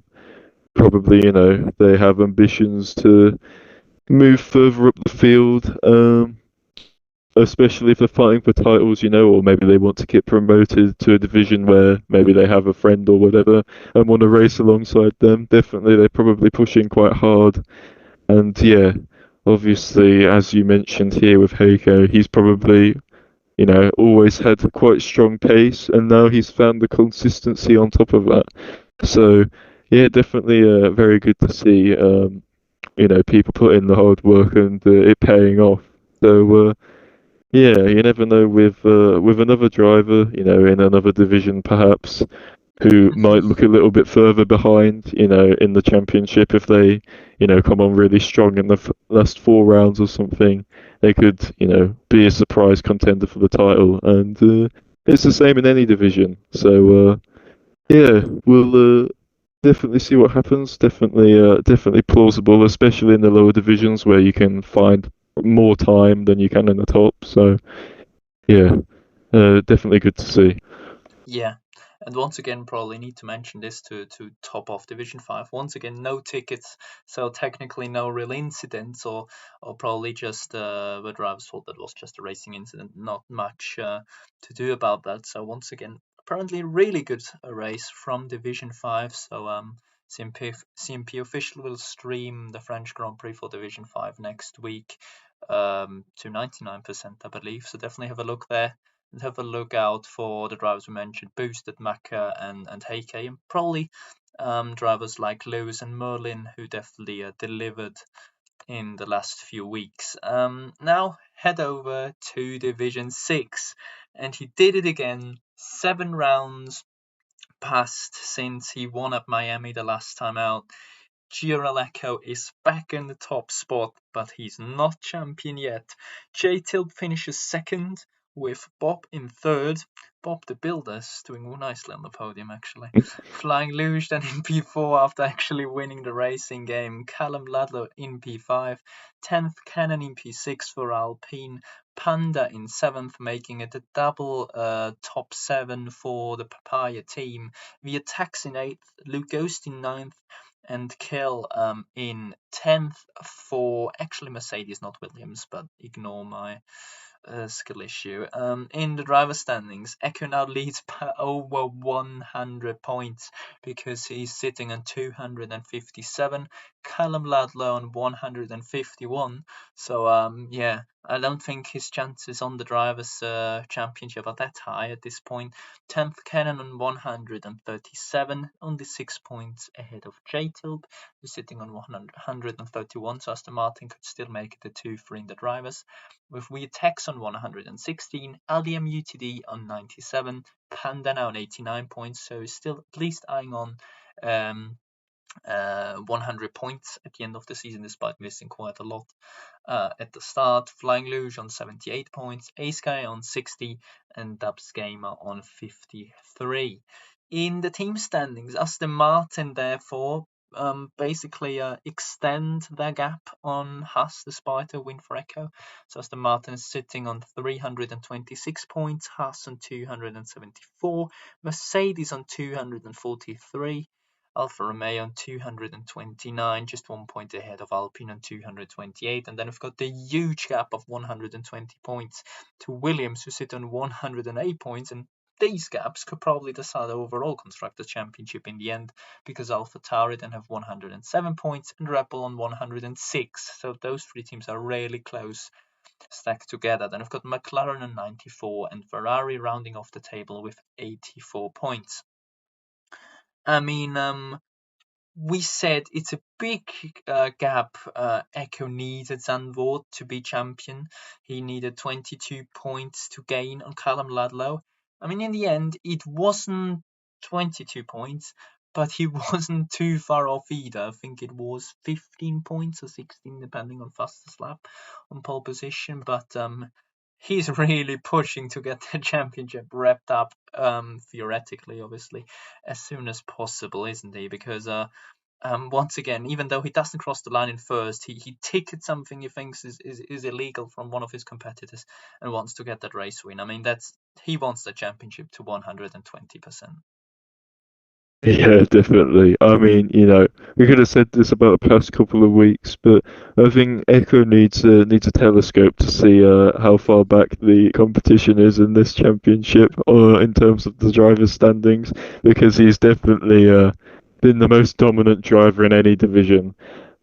probably they have ambitions to move further up the field. Especially if they're fighting for titles, or maybe they want to get promoted to a division where maybe they have a friend or whatever and want to race alongside them. Definitely, they're probably pushing quite hard. And yeah, obviously, as you mentioned here with Heiko, he's probably, always had quite strong pace, and now he's found the consistency on top of that. So, yeah, definitely very good to see, people put in the hard work and it paying off. So, yeah, you never know with another driver, in another division perhaps, who Hmm. might look a little bit further behind, in the championship if they, come on really strong in the last 4 rounds or something. They could, be a surprise contender for the title, and it's the same in any division. So yeah, we'll definitely see what happens. Definitely plausible, especially in the lower divisions where you can find more time than you can in the top. So yeah, definitely good to see. Yeah. And once again, probably need to mention this to top off Division 5. Once again, no tickets, so technically no real incidents, or probably just the driver's fault. That was just a racing incident, not much to do about that. So once again, apparently really good race from Division 5. So CMP official will stream the French Grand Prix for Division 5 next week to 99%, I believe. So definitely have a look there and have a look out for the drivers we mentioned, Boosted, Maka, and Heike, and probably drivers like Lewis and Merlin, who definitely delivered in the last few weeks. Now head over to Division 6, and he did it again. 7 rounds passed since he won at Miami the last time out. GRL Echo is back in the top spot, but he's not champion yet. J Tilb finishes second, with Bob in third. Bob the Builder's doing nicely on the podium, actually. Flying Luge then in P4 after actually winning the racing game. Callum Ludlow in P5. 10th Cannon in P6 for Alpine. Panda in 7th, making it a double top 7 for the Papaya team. Via Tax in 8th. Luke Ghost in 9th and Kill in 10th for actually Mercedes, not Williams, but ignore my skill issue. In the driver standings, Echo now leads by over 100 points because he's sitting on 257. Callum Ladlow on 151. So yeah, I don't think his chances on the drivers' championship are that high at this point. 10th Cannon on 137, only 6 points ahead of J-Tilb, who's sitting on 131, so Aston Martin could still make it a 2-3 in the drivers. With Weird Tex on 116, LDM UTD on 97, Panda now on 89 points, so still at least eyeing on um, 100 points at the end of the season, despite missing quite a lot at the start. Flying Luge on 78 points, Ace Guy on 60, and Dubs Gamer on 53. In the team standings, Aston Martin, therefore, basically extend their gap on Haas despite a win for Echo. So Aston Martin is sitting on 326 points, Haas on 274, Mercedes on 243, Alfa Romeo on 229, just 1 point ahead of Alpine on 228. And then we've got the huge gap of 120 points to Williams, who sit on 108 points. And these gaps could probably decide the overall Constructors' Championship in the end, because AlphaTauri then have 107 points and Red Bull on 106. So those three teams are really close, stacked together. Then we've got McLaren on 94 and Ferrari rounding off the table with 84 points. I mean, we said it's a big gap. Echo needed Zandvoort to be champion. He needed 22 points to gain on Callum Ludlow. I mean, in the end, it wasn't 22 points, but he wasn't too far off either. I think it was 15 points or 16, depending on fastest lap on pole position. But he's really pushing to get the championship wrapped up, theoretically, obviously, as soon as possible, isn't he? Because once again, even though he doesn't cross the line in first, he tickets something he thinks is illegal from one of his competitors and wants to get that race win. I mean, he wants the championship to 120%. Yeah, definitely. I mean, we could have said this about the past couple of weeks, but I think Echo needs a telescope to see how far back the competition is in this championship, or in terms of the drivers' standings, because he's definitely been the most dominant driver in any division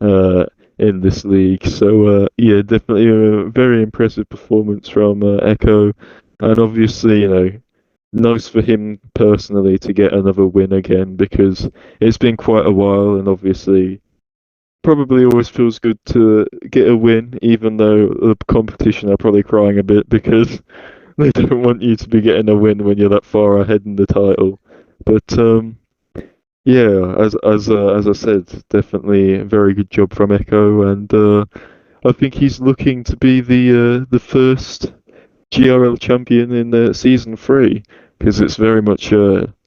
in this league. So yeah, definitely a very impressive performance from Echo, and obviously, nice for him personally to get another win again, because it's been quite a while, and obviously probably always feels good to get a win, even though the competition are probably crying a bit because they don't want you to be getting a win when you're that far ahead in the title. But yeah, as I said, definitely a very good job from Echo, and I think he's looking to be the first GRL champion in season 3, because it's very much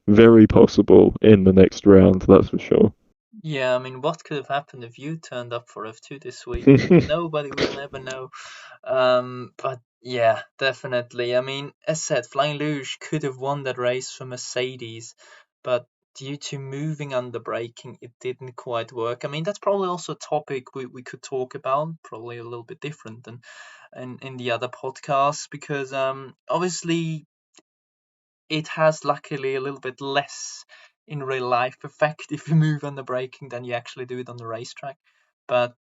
very possible in the next round, that's for sure. Yeah, I mean, what could have happened if you turned up for F2 this week? Nobody will ever know. But yeah, definitely. I mean, as said, Flying Luge could have won that race for Mercedes, but due to moving under braking, it didn't quite work. I mean, that's probably also a topic we could talk about, probably a little bit different than in the other podcasts, because obviously it has luckily a little bit less in real life effect if you move on the braking than you actually do it on the racetrack. But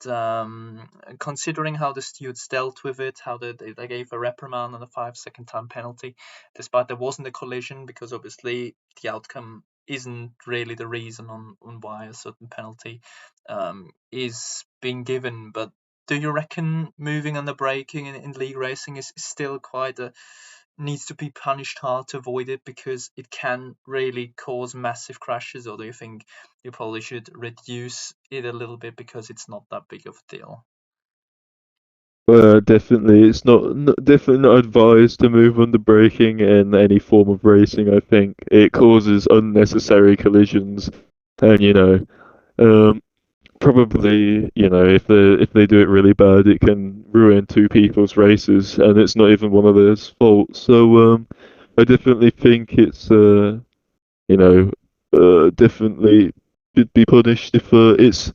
considering how the stewards dealt with it, how they gave a reprimand and a 5-second time penalty, despite there wasn't a collision, because obviously the outcome isn't really the reason on why a certain penalty is being given. But do you reckon moving on the braking in league racing is still quite needs to be punished hard to avoid it, because it can really cause massive crashes? Or do you think you probably should reduce it a little bit because it's not that big of a deal? Definitely, it's definitely not advised to move under braking in any form of racing. I think it causes unnecessary collisions, and um, probably, if they do it really bad, it can ruin two people's races, and it's not even one of theirs fault. So I definitely think it's you know definitely should be punished if it's,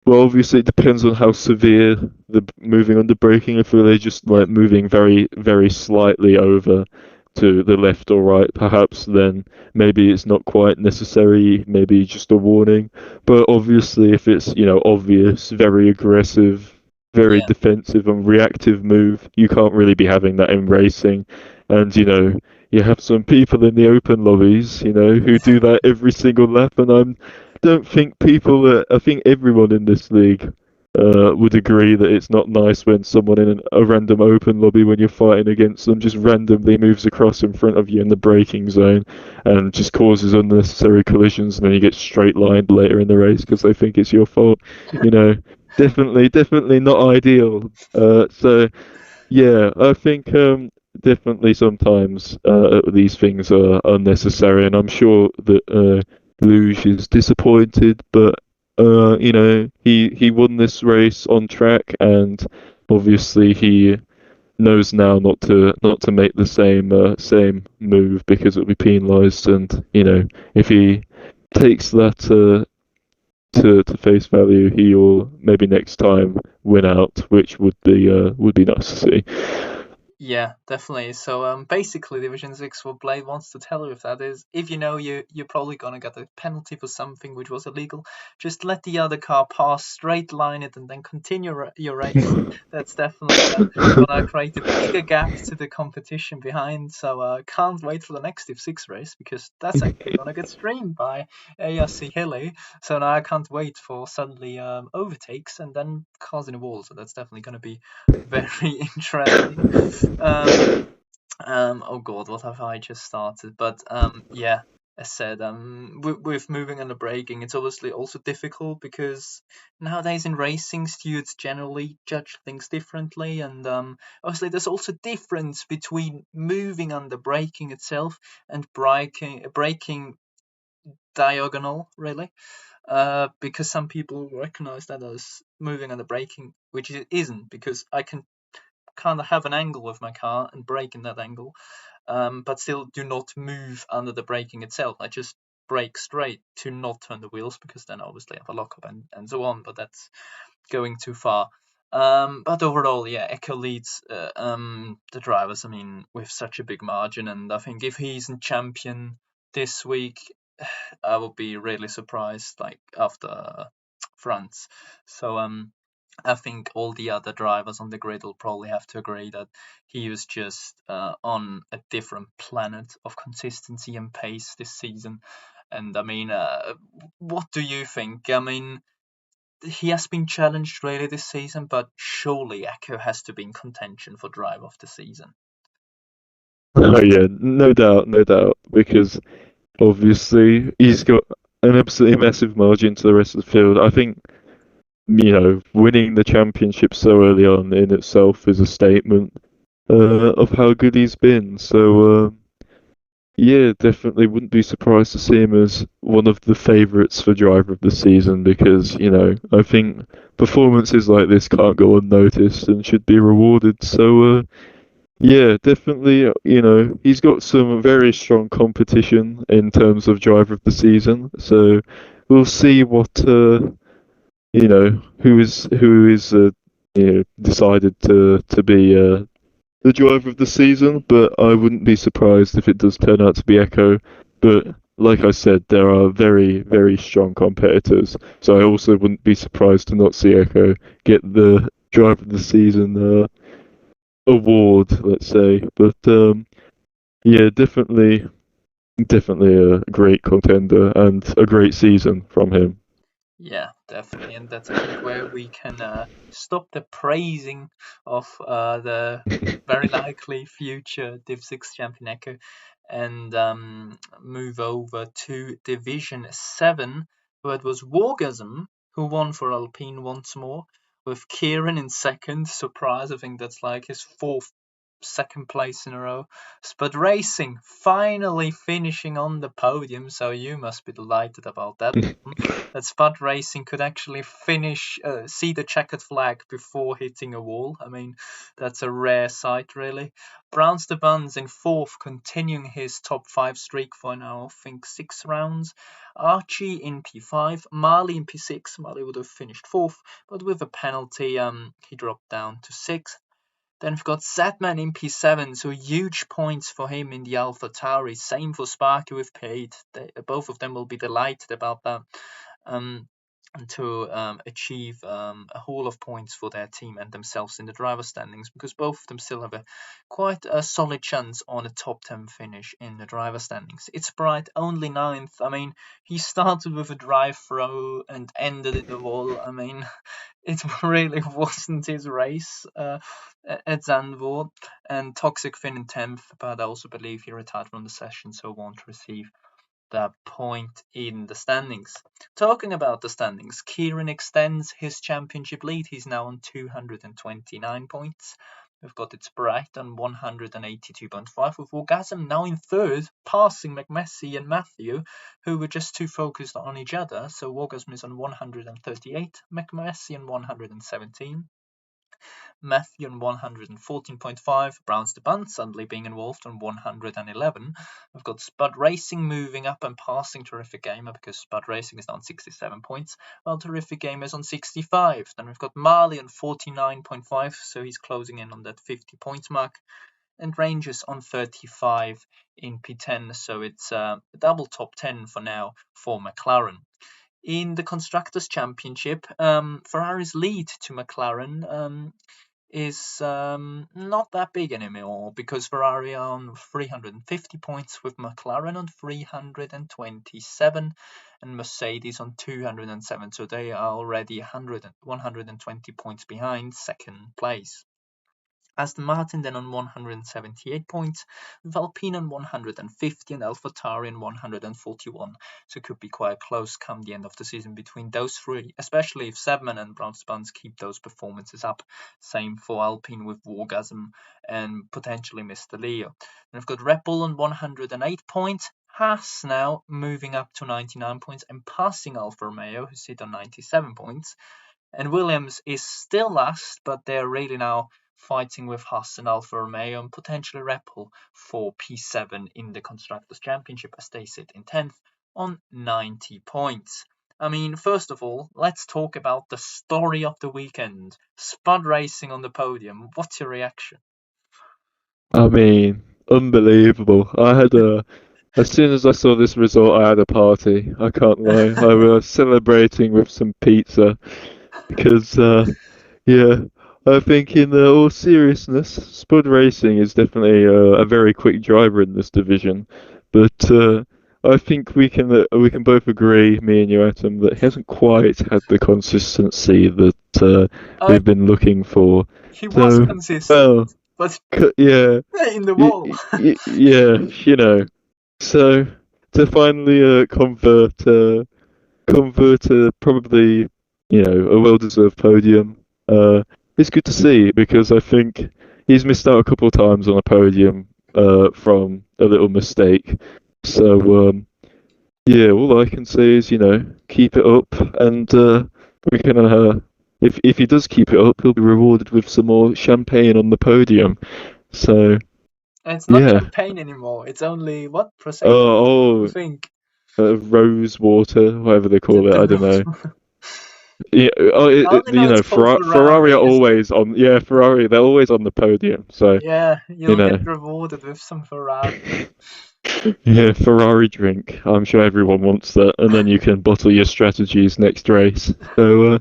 well, obviously it depends on how severe the moving under braking. If they're just Yeah, like moving very, very slightly over to the left or right, perhaps then maybe it's not quite necessary. Maybe just a warning. But obviously, if it's obvious, very aggressive, very yeah, defensive and reactive move, you can't really be having that in racing. And you have some people in the open lobbies, who do that every single lap, and I think everyone in this league would agree that it's not nice when someone in a random open lobby when you're fighting against them just randomly moves across in front of you in the braking zone and just causes unnecessary collisions, and then you get straight lined later in the race because they think it's your fault. You know, definitely not ideal. So yeah, I think definitely sometimes these things are unnecessary, and I'm sure that Luge is disappointed, but he won this race on track, and obviously he knows now not to make the same move because it'll be penalised, and if he takes that to face value, he'll maybe next time win out, which would be nice to see. Yeah, definitely. So basically, Division 6, what Blade wants to tell you with that is, if you know you're probably gonna get a penalty for something which was illegal, just let the other car pass, straight line it, and then continue your race. That's definitely gonna create a bigger gap to the competition behind. So can't wait for the next Div 6 race, because that's actually gonna get streamed by ARC Hilly. So now I can't wait for suddenly overtakes and then cars in the wall. So that's definitely gonna be very interesting. Um, oh God, what have I just started? But yeah, as said, with moving and the braking, it's obviously also difficult because nowadays in racing, stewards generally judge things differently, and obviously there's also difference between moving under braking itself and braking diagonal, really. Because some people recognize that as moving under braking, which it isn't, because I can kind of have an angle with my car and brake in that angle, but still do not move under the braking itself. I just brake straight to not turn the wheels, because then obviously I have a lockup and so on, but that's going too far. But overall, yeah, Echo leads the drivers, I mean, with such a big margin, and I think if he's in champion this week, I would be really surprised, like after France. So I think all the other drivers on the grid will probably have to agree that he was just on a different planet of consistency and pace this season. And I mean, what do you think? I mean, he has been challenged really this season, but surely Echo has to be in contention for drive of the season. Oh yeah, no doubt, no doubt, because obviously he's got an absolutely massive margin to the rest of the field. I think winning the championship so early on in itself is a statement of how good he's been. So yeah, definitely wouldn't be surprised to see him as one of the favourites for driver of the season because I think performances like this can't go unnoticed and should be rewarded. So yeah, definitely. He's got some very strong competition in terms of driver of the season. So we'll see what who is decided to be the driver of the season. But I wouldn't be surprised if it does turn out to be Echo. But like I said, there are very very strong competitors. So I also wouldn't be surprised to not see Echo get the driver of the season award, let's say. But yeah, definitely a great contender and a great season from him. Yeah, definitely, and that's, I think, where we can stop the praising of the very likely future Div 6 champion Echo, and move over to Division 7, where it was Wargasm who won for Alpine once more, with Kieran in second. Surprise, I think that's like his fourth second place in a row. Spud Racing finally finishing on the podium, so you must be delighted about that. That Spud Racing could actually see the checkered flag before hitting a wall. I mean, that's a rare sight, really. Browns the Buns in fourth, continuing his top 5 streak for now, I think 6 rounds. Archie in P5, Marley in P6. Marley would have finished fourth, but with a penalty, he dropped down to 6th. Then we've got Zadman in P7, so huge points for him in the Alpha Tauri. Same for Sparky with P8. Both of them will be delighted about that. Um, to achieve a haul of points for their team and themselves in the driver standings, because both of them still have quite a solid chance on a top 10 finish in the driver standings. It's Bright only ninth. I mean, he started with a drive throw and ended in the wall. I mean, it really wasn't his race at Zandvoort. And Toxic Finn in 10th, but I also believe he retired from the session, so won't receive that point in the standings. Talking about the standings, Kieran extends his championship lead. He's now on 229 points. We've got It's Bright on 182.5, with Orgasm now in third, passing McMessy and Matthew, who were just too focused on each other. So Orgasm is on 138, McMessy on 117. Matthew on 114.5, Browns the Bunt suddenly being involved on 111. We've got Spud Racing moving up and passing Terrific Gamer, because Spud Racing is on 67 points, while Terrific Gamer is on 65. Then we've got Marley on 49.5, so he's closing in on that 50 points mark. And Rangers on 35 in P10, so it's a double top 10 for now for McLaren. In the Constructors' Championship, Ferrari's lead to McLaren is not that big anymore, because Ferrari are on 350 points, with McLaren on 327 and Mercedes on 207, so they are already 120 points behind second place. Aston Martin then on 178 points, with Alpine on 150 and AlphaTauri on 141. So it could be quite close come the end of the season between those three, especially if Sebman and Brown Spans keep those performances up. Same for Alpine with Wargasm and potentially Mr. Leo. And we've got Red Bull on 108 points. Haas now moving up to 99 points and passing Alfa Romeo, who sit on 97 points. And Williams is still last, but they're really now fighting with Haas and Alfa Romeo and potentially Red Bull for P7 in the Constructors' Championship, as they sit in 10th on 90 points. I mean, first of all, let's talk about the story of the weekend. Spud Racing on the podium. What's your reaction? I mean, unbelievable. As soon as I saw this result, I had a party. I can't lie. I was celebrating with some pizza because, yeah, I think in all seriousness, Spud Racing is definitely a very quick driver in this division, but I think we can both agree, me and you, Atom, that he hasn't quite had the consistency that Uh, we've been looking for. he was So, consistent, well, but yeah, in the wall. yeah, So to finally convert probably a well-deserved podium, it's good to see because I think he's missed out a couple of times on a podium from a little mistake. So yeah, all I can say is keep it up, and we can if he does keep it up, he'll be rewarded with some more champagne on the podium. So And it's not yeah. champagne anymore. It's only what? Prosecco, I Oh, think. rose water, whatever they The, call it. the I don't know. rose. Yeah, oh, I only know it's called Ferrari are Ferrari. always on. Yeah, Ferrari, they're always on the podium. So Yeah, you you'll get know, rewarded with some Ferrari. yeah, Ferrari drink. I'm sure everyone wants that, and then you can bottle your strategies next race. So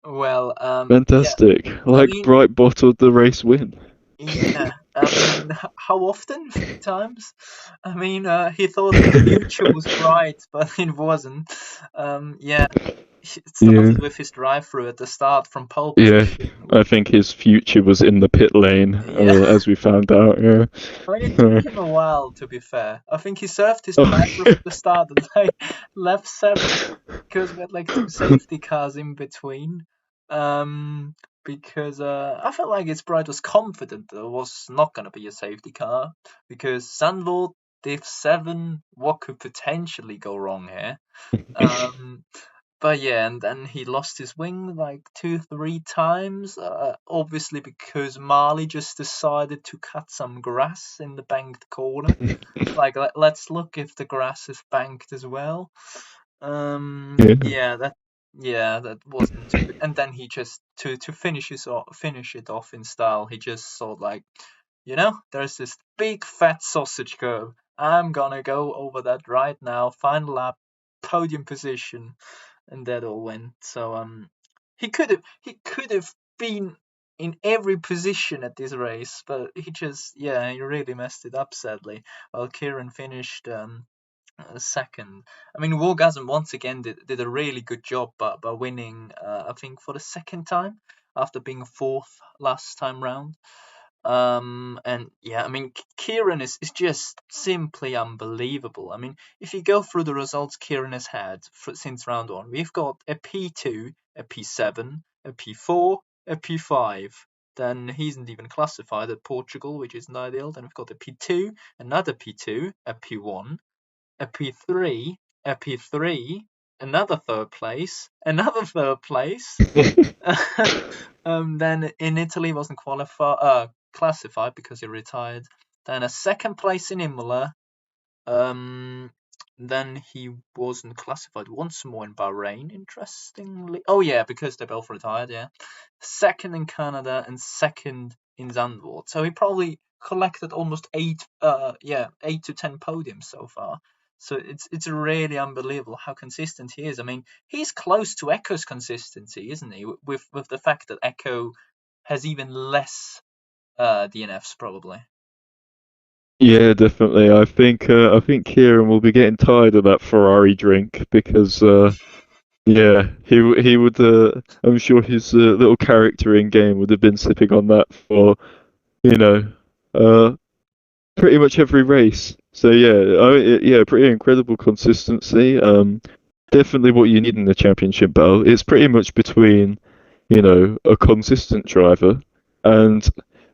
Well, yeah. fantastic. I Like mean, Bright bottled the race win. yeah. I mean, how often? 3 times. I mean, he thought the future was bright, but it wasn't. Yeah. It Yeah. started with his drive-through at the start from pole Yeah, position. I think his future was in the pit lane, Yeah. as we found out. Yeah. I mean, it took him a while, to be fair. I think he served his Oh, drive at the start and like left 7th, because we had like 2 safety cars in between. Um, because I felt like his bride was confident there was not going to be a safety car, because Sandvoort, div 7, what could potentially go wrong here? Um, but yeah, and then he lost his wing like 2, 3 times. Obviously, because Marley just decided to cut some grass in the banked corner. It's like, let's look if the grass is banked as well. yeah. That wasn't too good. And then he just to finish it off in style. He just thought like, there's this big fat sausage curve. I'm gonna go over that right now. Final lap, podium position, and that all went. So he could have been in every position at this race, but he really messed it up sadly. While Kieran finished second. I mean, Wargasm once again did a really good job by winning, I think, for the second time after being fourth last time round. And yeah, I mean, Kieran is just simply unbelievable. I mean, if you go through the results Kieran has had since round one, we've got a P2, a P7, a P4, a P5. Then he isn't even classified at Portugal, which isn't ideal. Then we've got a P2, another P2, a P1, a P3, a P3, another third place, another third place. Then in Italy wasn't classified because he retired. Then a second place in Imola. Then he wasn't classified once more in Bahrain, interestingly. Oh yeah, because they both retired, yeah. Second in Canada and second in Zandvoort. So he probably collected almost 8 to 10 podiums so far. So it's really unbelievable how consistent he is. I mean, he's close to Echo's consistency, isn't he? With the fact that Echo has even less DNFs probably. Yeah, definitely. I think Kieran will be getting tired of that Ferrari drink because yeah, he would. I'm sure his little character in game would have been sipping on that for you know uh pretty much every race. So yeah, yeah, pretty incredible consistency. Definitely what you need in the championship battle. It's pretty much between, a consistent driver and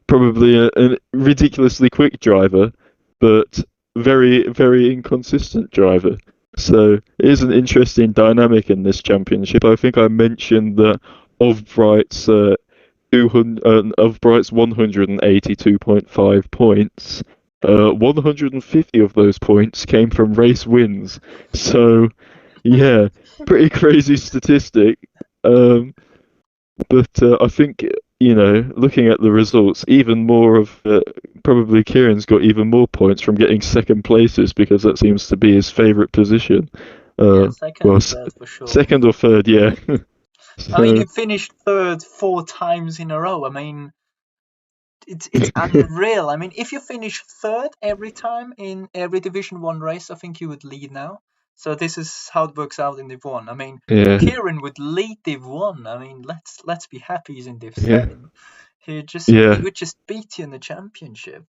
probably a ridiculously quick driver, but very, very inconsistent driver. So it is an interesting dynamic in this championship. I think I mentioned that of Bright's 200 of Bright's 182.5 points, 150 of those points came from race wins. So yeah, pretty crazy statistic. Um, but I think, looking at the results, even more of probably Kieran's got even more points from getting second places because that seems to be his favourite position. Yeah, second Well, and third for sure. second or third, yeah. I mean, So, he finished third 4 times in a row. I mean, it's unreal. I mean, if you finish third every time in every Division One race, I think you would lead now. So this is how it works out in Div One. I mean, yeah, Kieran would lead Div One. I mean, let's be happy he's in Div yeah, Seven. He yeah. would just beat you in the championship.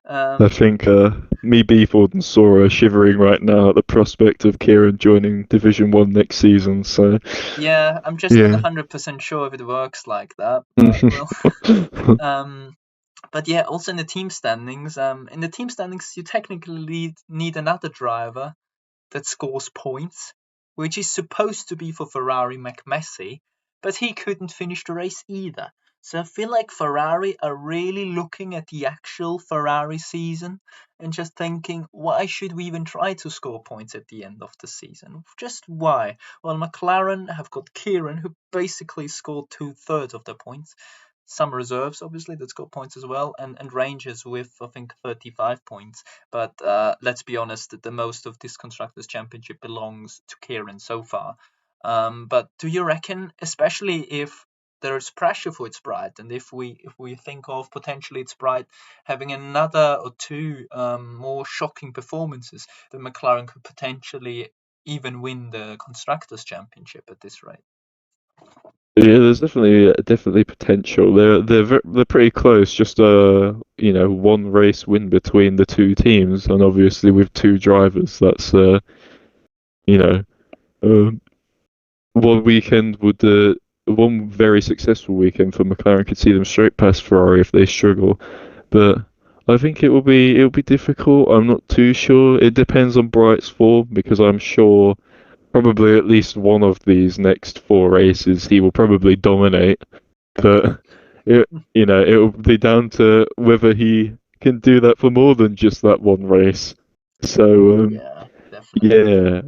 I Um, think me, Beeford, and Sora are shivering right now at the prospect of Kieran joining Division 1 next season. So, yeah, I'm just not yeah. 100% sure if it works like that, but well. Um, But yeah, also in the team standings, you technically need another driver that scores points, which is supposed to be for Ferrari McMessy, but he couldn't finish the race either. So I feel like Ferrari are really looking at the actual Ferrari season and just thinking, why should we even try to score points at the end of the season? Just why? Well, McLaren have got Kieran, who basically scored 2/3 of their points, some reserves obviously that scored points as well, and Rangers with I think 35 points. But let's be honest, the most of this constructors championship belongs to Kieran so far. But do you reckon, especially if there's pressure for its Bright, and if we think of potentially its Bright having another or two more shocking performances, that McLaren could potentially even win the constructors championship at this rate? Yeah, there's definitely potential. They're pretty close. Just one race win between the two teams, and obviously with two drivers, that's you know um, one weekend would one very successful weekend for McLaren could see them straight past Ferrari if they struggle. But I think it will be difficult. I'm not too sure. It depends on Bright's form because I'm sure probably at least one of these next four races he will probably dominate. But it will be down to whether he can do that for more than just that one race. So Yeah, definitely. yeah,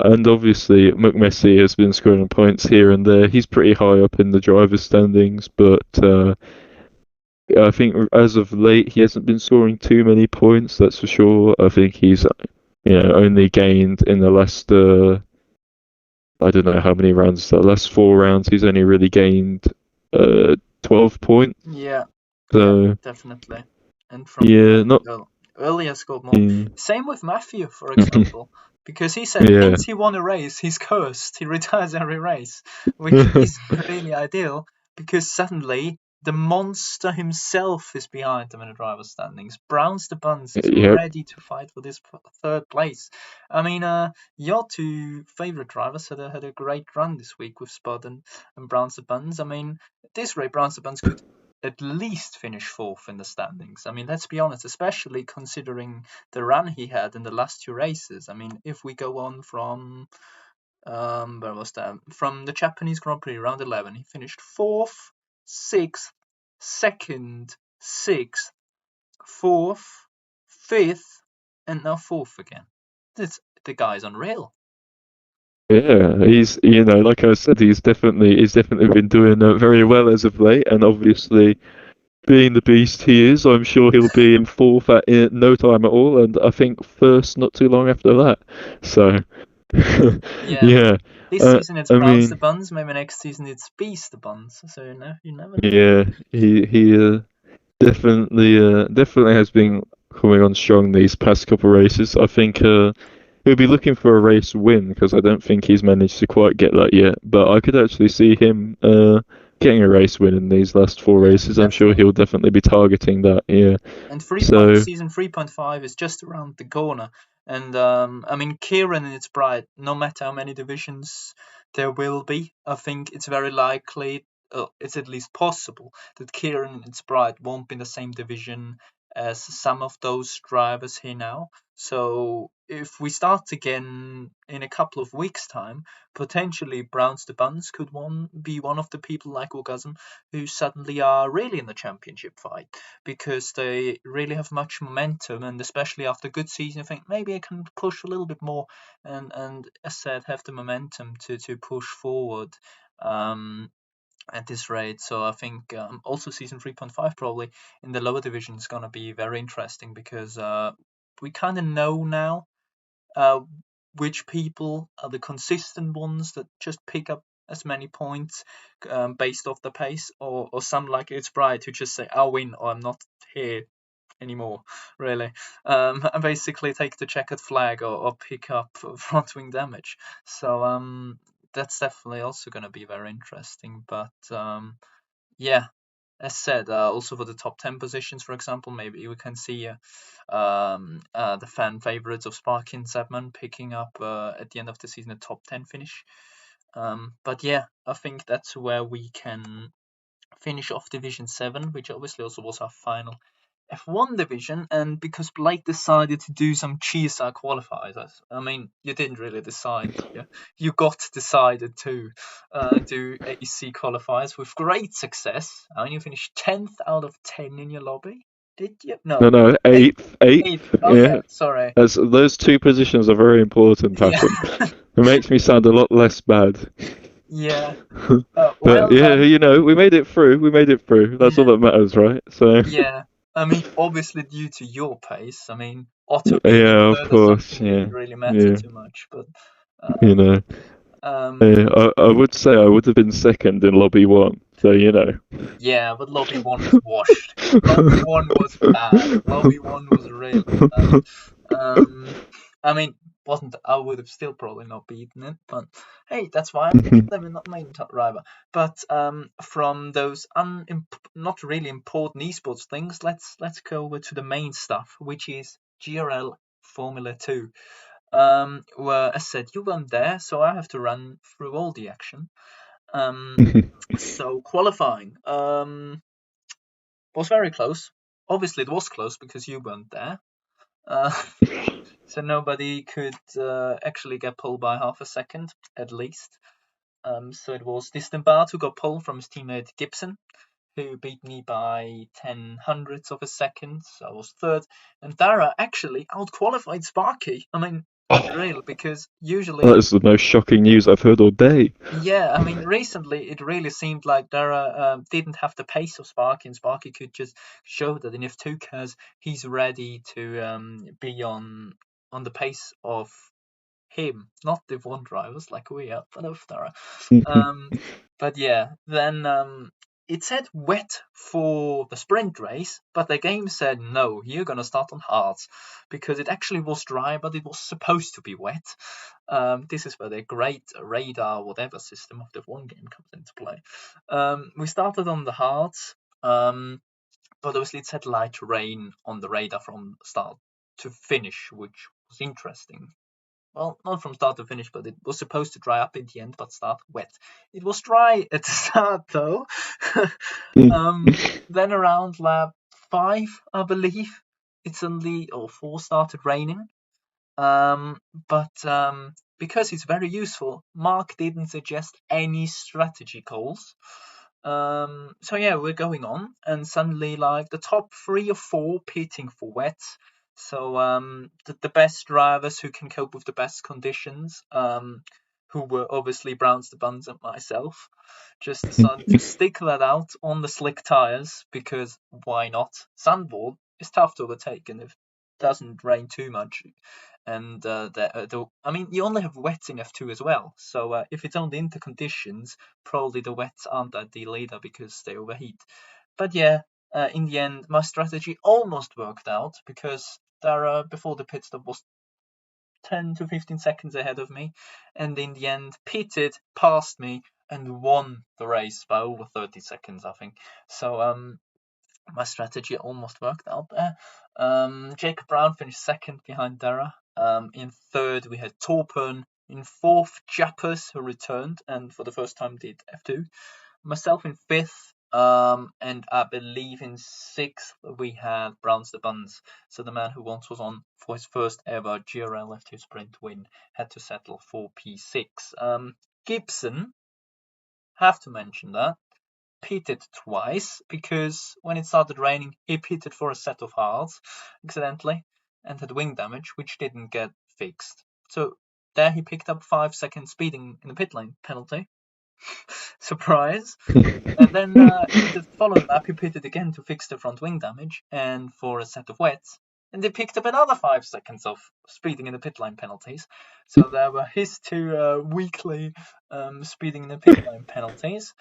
and obviously McMessy has been scoring points here and there. He's pretty high up in the drivers' standings, but I think as of late he hasn't been scoring too many points. That's for sure. I think he's only gained in the last I don't know how many rounds. The last 4 rounds, he's only really gained 12 points. Yeah, yeah, So definitely. And from yeah, not earlier scored more. mm, Same with Matthew, for example, because he said yeah, since he won a race, he's cursed. He retires every race, which is really ideal because suddenly the monster himself is behind him in the driver's standings. Browns the Buns is yep, ready to fight for this third place. I mean, your two favorite drivers had a great run this week with Spud and Browns the Buns. I mean, this rate, Browns the Buns could at least finish fourth in the standings. I mean, let's be honest, especially considering the run he had in the last two races. I mean, if we go on from where was that? From the Japanese Grand Prix round 11, he finished fourth, sixth, second, sixth, fourth, fifth, and now fourth again. The guy's unreal. yeah. He's like I said, he's definitely been doing very well as of late, and obviously being the beast he is, I'm sure he'll be in fourth at no time at all, and I think first not too long after that. So, Yeah, yeah, this season it's I Browns the mean, Buns. Maybe next season it's Beast the Buns. So you never know. yeah, he definitely has been coming on strong these past couple races. I think he'll be looking for a race win because I don't think he's managed to quite get that yet. But I could actually see him getting a race win in these last four Yeah, races. I'm sure definitely. he'll definitely be targeting that. Yeah. And So season 3.5 is just around the corner. And I mean, Kieran and its bride, no matter how many divisions there will be, I think it's very likely, it's at least possible, that Kieran and its bride won't be in the same division as some of those drivers here now. So if we start again in a couple of weeks' time, potentially Browns the Buns could be one of the people like Orgasm who suddenly are really in the championship fight because they really have much momentum, and especially after a good season, I think maybe I can push a little bit more and as said, have the momentum to push forward at this rate. So I think also season 3.5 probably in the lower division is going to be very interesting because we kind of know now uh, which people are the consistent ones that just pick up as many points based off the pace, or some like it's Bright who just say I'll win or I'm not here anymore, really. And basically take the checkered flag or pick up front wing damage. So that's definitely also going to be very interesting. But yeah, as said, also for the top 10 positions, for example, maybe we can see the fan favorites of Sparky and Zebman picking up at the end of the season a top 10 finish. But yeah, I think that's where we can finish off Division 7, which obviously also was our final F1 division. And because Blake decided to do some GSR qualifiers, I mean, you didn't really decide, did you? You got decided to do AC qualifiers with great success. And you finished 10th out of 10 in your lobby. Did you? no, No, no, eighth. eighth, Eighth. eighth. Oh yeah, Yeah, sorry. those two positions are very important, Yeah, Patton. It makes me sound a lot less bad. yeah. But Well yeah, done. we made it through. We made it through. That's all Yeah. that matters, right? So Yeah, I mean, obviously due to your pace. I mean, Otto being in yeah, of third or course, something yeah, didn't really matter yeah. too much. But You um, know, um, I would say I would have been second in lobby one. So yeah, but Lobby One was washed. Lobby One was bad. Lobby One was really bad. Um, I mean, wasn't I would have still probably not beaten it, but hey, that's why I picked them and not main top driver. But from those not really important esports things, let's go over to the main stuff, which is GRL Formula 2. Where I said you weren't there, so I have to run through all the action. Um, so qualifying was very close. Obviously, it was close because you weren't there. Uh, so nobody could actually get pulled by half a second at least. So it was Distant Bart who got pulled from his teammate Gibson, who beat me by 10 hundredths of a second. So I was third. And Dara actually outqualified Sparky. I mean, unreal, because that usually, is the most shocking news I've heard all day. yeah, I mean, recently it really seemed like Dara didn't have the pace of Sparky, and Sparky could just show that in F2 cars he's ready to be on the pace of him, not the one drivers like we are, but of Dara. But yeah, then it said wet for the sprint race, but the game said no, you're gonna start on hards because it actually was dry, but it was supposed to be wet. This is where the great radar whatever system of the one game comes into play. We started on the hards, but obviously it said light rain on the radar from start to finish, which was interesting. Well, not from start to finish, but it was supposed to dry up in the end, but start wet. It was dry at the start though. Then around lap 5, I believe, it suddenly, or 4, started raining. But because it's very useful, Mark didn't suggest any strategy calls. So yeah, we're going on, and suddenly, like, the top 3 or 4 pitting for wet. So the best drivers who can cope with the best conditions, who were obviously Browns, the Buns, and myself, just decided to stick that out on the slick tires because why not? Sandboard is tough to overtake, and if it doesn't rain too much, and I mean, you only have wets in F2 as well. So if it's only inter conditions, probably the wets aren't ideal either because they overheat. But yeah, in the end, my strategy almost worked out because Dara, before the pit stop, was 10 to 15 seconds ahead of me, and in the end, pitted, passed me, and won the race by over 30 seconds, I think. So my strategy almost worked out there. Jacob Brown finished second behind Dara. In third, we had Torpen. In fourth, Jappers, who returned and for the first time did F2. Myself in fifth, and I believe in sixth we had Browns the Buns. So the man who once was on for his first ever GRL F2 sprint win had to settle for P6. Gibson, have to mention that, pitted twice because when it started raining, he pitted for a set of hards accidentally and had wing damage, which didn't get fixed. So there he picked up 5 seconds speeding in the pit lane penalty. Surprise. And then in the following lap, he pitted again to fix the front wing damage and for a set of wets. And they picked up another 5 seconds of speeding in the pit lane penalties. So there were his 2 weekly speeding in the pit lane penalties.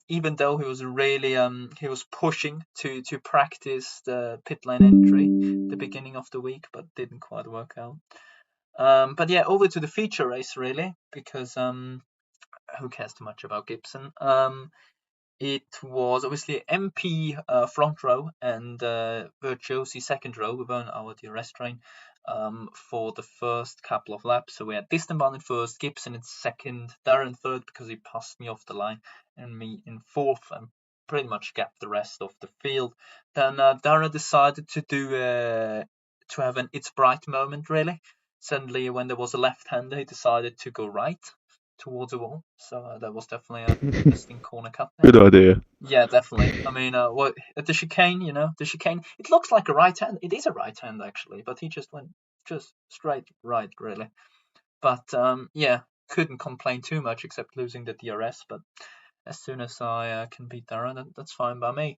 Even though he was really he was pushing to practice the pit lane entry the beginning of the week, but didn't quite work out. But yeah, over to the feature race really, because who cares too much about Gibson? It was obviously MP front row and Virtuosi second row. We were on our DRS train for the first couple of laps. So we had Distenbahn in first, Gibson in second, Darren third because he passed me off the line, and me in fourth, and pretty much gapped the rest of the field. Then Darren decided to do to have an It's Bright moment really. Suddenly, when there was a left-hander, he decided to go right towards the wall. So that was definitely a interesting corner cut there. Good idea. Yeah, definitely. I mean, what at the chicane, the chicane. It looks like a right hand. It is a right hand actually, but he just went just straight right, really. But yeah, couldn't complain too much except losing the DRS. But as soon as I can beat Darren, that's fine by me.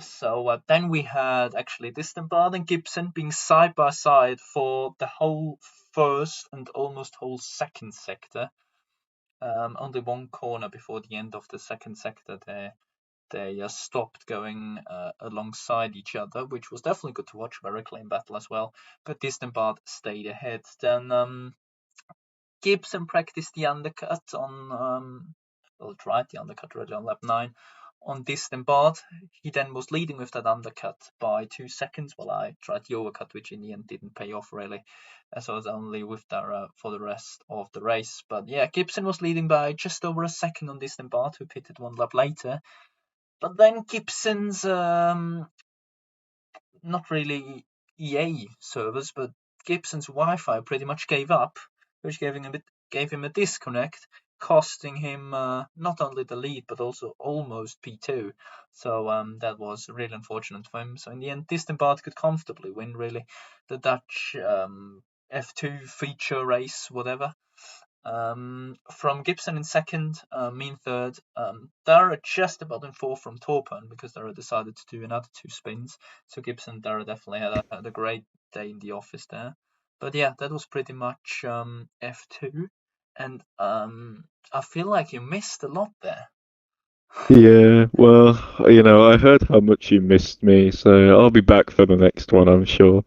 So then we had actually Distenbard and Gibson being side by side for the whole first and almost whole second sector. Only one corner before the end of the second sector they stopped going alongside each other, which was definitely good to watch. Very clean battle as well. But Distenbard stayed ahead. Then Gibson practiced the undercut on, well, tried the undercut really on lap 9 on Distenbard. He then was leading with that undercut by 2 seconds while I tried the overcut, which in the end didn't pay off really, as I was only with Dara for the rest of the race. But yeah, Gibson was leading by just over a second on Distenbard, who pitted 1 lap later. But then Gibson's not really EA servers, but Gibson's Wi-Fi pretty much gave up, which gave him a disconnect, costing him not only the lead but also almost P2. So that was really unfortunate for him. So in the end, Distenbard could comfortably win really the Dutch F2 feature race, whatever. From Gibson in second, me in third. Dara just about in fourth from Torpen because Dara decided to do another 2 spins. So Gibson and Dara definitely had a great day in the office there. But yeah, that was pretty much F2, and I feel like you missed a lot there. Yeah, well, I heard how much you missed me, so I'll be back for the next one, I'm sure.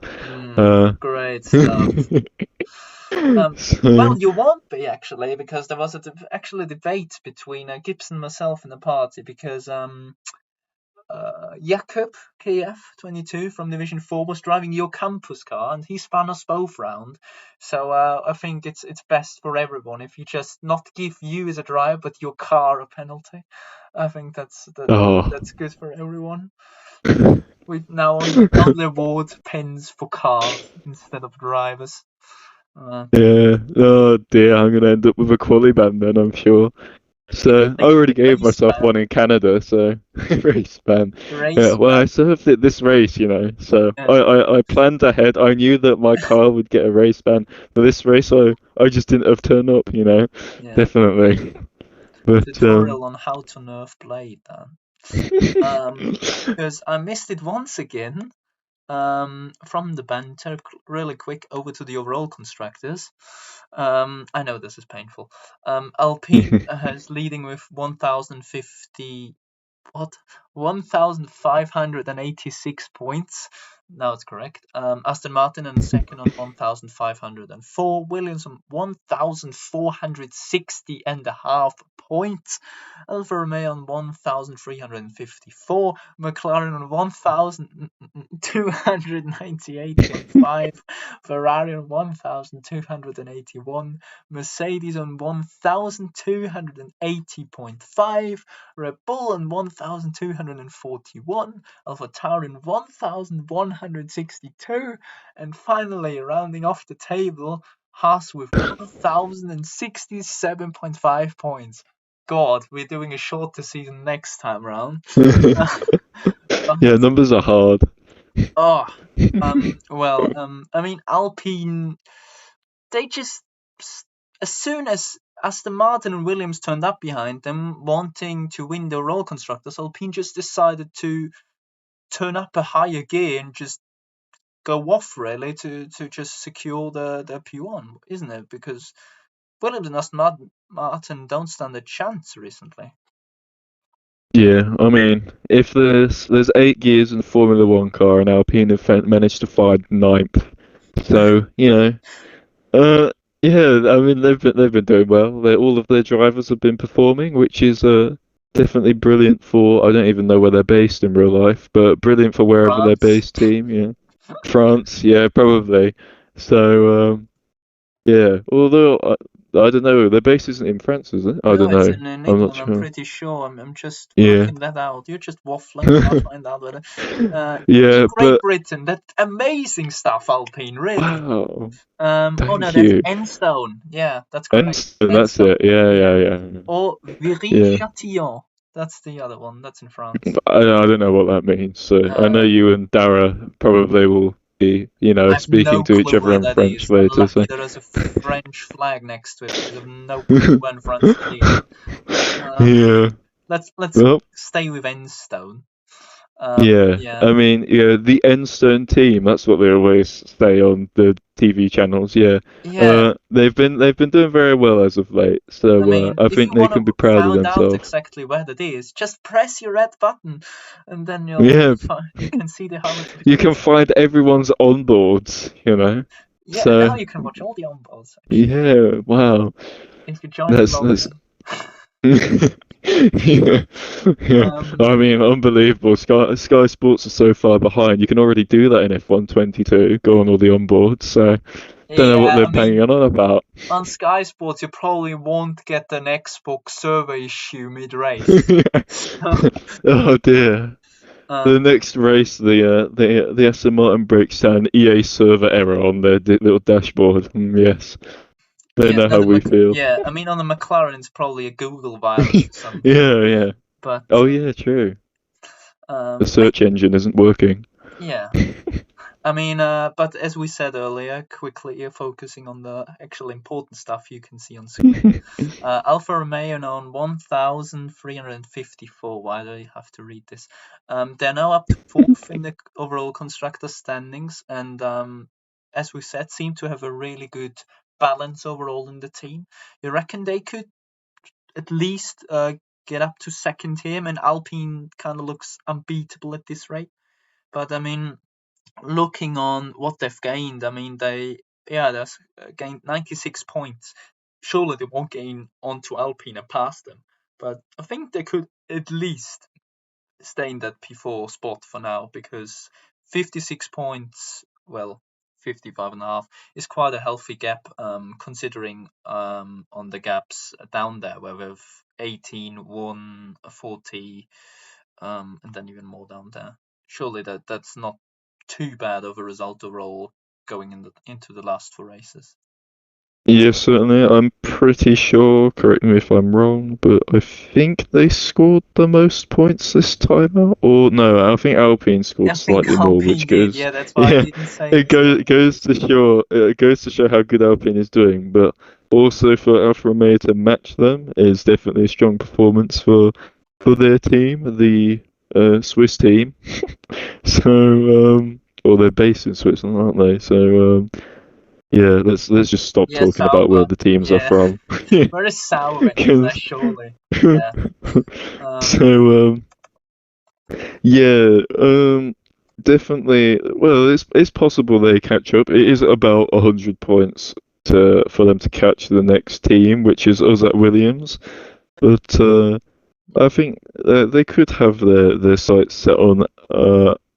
Uh, Great stuff. so, Well, you won't be actually, because there was actually debate between Gibson and myself in the party, because Jakub KF22 from Division 4 was driving your campus car and he spun us both round. So I think it's best for everyone if you just not give you as a driver but your car a penalty. I think oh. that's good for everyone. We now only award pens for cars instead of drivers. Yeah, oh dear, I'm gonna end up with a quali ban then, I'm sure. So, I They already gave race myself ban, one in Canada, so race ban. Yeah, race well, I ban. served it this race, so Yeah, I planned ahead. I knew that my car would get a race ban. For this race, I just didn't have turned up, yeah. definitely. But, Tutorial on how to nerf blade then. Because I missed it once again. From the banter, really quick over to the overall constructors. I know this is painful. Alpine has leading with 1,050 what 1,586 points. Now it's correct. Aston Martin in second on 1,504. Williams on 1,460.5 points. Alfa Romeo on 1,354. McLaren on 1,298.5. Ferrari on 1,281. Mercedes on 1,280.5. Red Bull on 1,241, AlphaTauri on 1,162, and finally rounding off the table, Haas with 1,067.5 points. God, we're doing a shorter season next time round. But yeah, numbers are hard. oh, I mean, Alpine, they just as soon as Aston Martin and Williams turned up behind them, wanting to win the overall constructors, Alpine just decided to turn up a higher gear and just go off really to just secure the P1, isn't it? Because Williams and Aston Martin don't stand a chance recently. Yeah, I mean, if there's 8 gears in the Formula One car, and Alpine have managed to find ninth, so uh, yeah, I mean they've been doing well. All of their drivers have been performing, which is definitely brilliant for. I don't even know where they're based in real life, but brilliant for wherever they're France, based team. Yeah, France, yeah, probably. So yeah, although I don't know, their base isn't in France, is it? I no, don't it's know. in I'm not England. I'm sure. pretty sure. I'm just Yeah. working that out. You're just waffling, and I'll find out whether. In Yeah, Great but Britain, that amazing stuff, Alpine, really. wow. Oh no, Thank that's you. Enstone. Yeah, that's correct. Ensign, that's Enstone. it. Yeah, Yeah. yeah, yeah. Or Yeah. Viry-Châtillon. That's the other one. That's in France. I don't know what that means. So I know Uh, you and Dara probably will be, I have speaking no to each clue other where in that French is. I'm later. lucky So. there is a French flag next to it because I have no clue where in France that is. Yeah. Let's Well, stay with Enstone. yeah. Yeah, I mean, yeah, the Enstone team. That's what they always say on the TV channels. Yeah. yeah. They've been doing very well as of late. I So mean, I if think you they want to can be proud of find out themselves. exactly where that is, just press your red button, and then Yeah. you can see the You can notification. find everyone's onboards. Yeah, and So now you can watch all the onboards actually yeah, wow. if you join and log That's in. yeah, yeah. Um, I mean, unbelievable. Sky Sports are so far behind. You can already do that in F122. Go on all the onboards. So don't know what yeah, they're I banging mean, on about. on Sky Sports, you probably won't get an Xbox server issue mid-race. So, Oh dear. The um, next race, the Aston Martin breaks down EA server error on their little dashboard. Yes, they yeah, know then how we feel. yeah, I mean, on the McLaren, it's probably a Google virus or something. Yeah, yeah. But Oh yeah, true. The but search engine isn't working. yeah, I mean, but as we said earlier, quickly focusing on the actual important stuff you can see on screen. Alfa Romeo now on 1,354. Why do I have to read this? They're now up to fourth in the overall constructor standings, and as we said, seem to have a really good balance overall in the team. You reckon they could at least get up to second here? And Alpine kind of looks unbeatable at this rate. But I mean, looking on what they've gained, I mean, they've gained 96 points. Surely they won't gain onto Alpine and pass them, but I think they could at least stay in that P4 spot for now, because 56 points, well, 55 and a half, is quite a healthy gap, considering on the gaps down there where we've 18, 1, 40, and then even more down there. Surely that's not too bad of a result overall going into the last four races. Yeah, certainly. I'm pretty sure, correct me if I'm wrong, but I think they scored the most points this time out. Or no, I think Alpine I scored think slightly more, Alpine which did, goes, yeah, that's why I yeah, didn't say it this. goes to show how good Alpine is doing. But also for Alfa Romeo to match them is definitely a strong performance for their team, the Swiss team. So, or they're based in Switzerland, aren't they? So, yeah, let's just stop Yeah, talking about where Sauber. the teams are Yeah, from. where is Sauber in there? 'Cause- Surely. Yeah. Um. so yeah, definitely. Well, it's possible they catch up. It is about 100 points to for them to catch the next team, which is us at Williams. But I think they could have their sights set on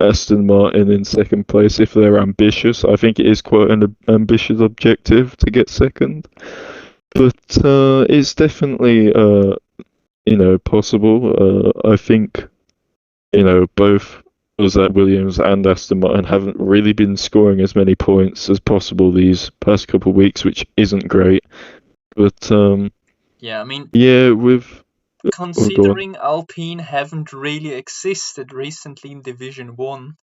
Aston Martin in second place if they're ambitious. I think it is quite an ambitious objective to get second, but it's definitely possible. I think both us at Williams and Aston Martin haven't really been scoring as many points as possible these past couple of weeks, which isn't great. But Yeah, I mean, yeah, with go on. considering Alpine haven't really existed recently in Division 1,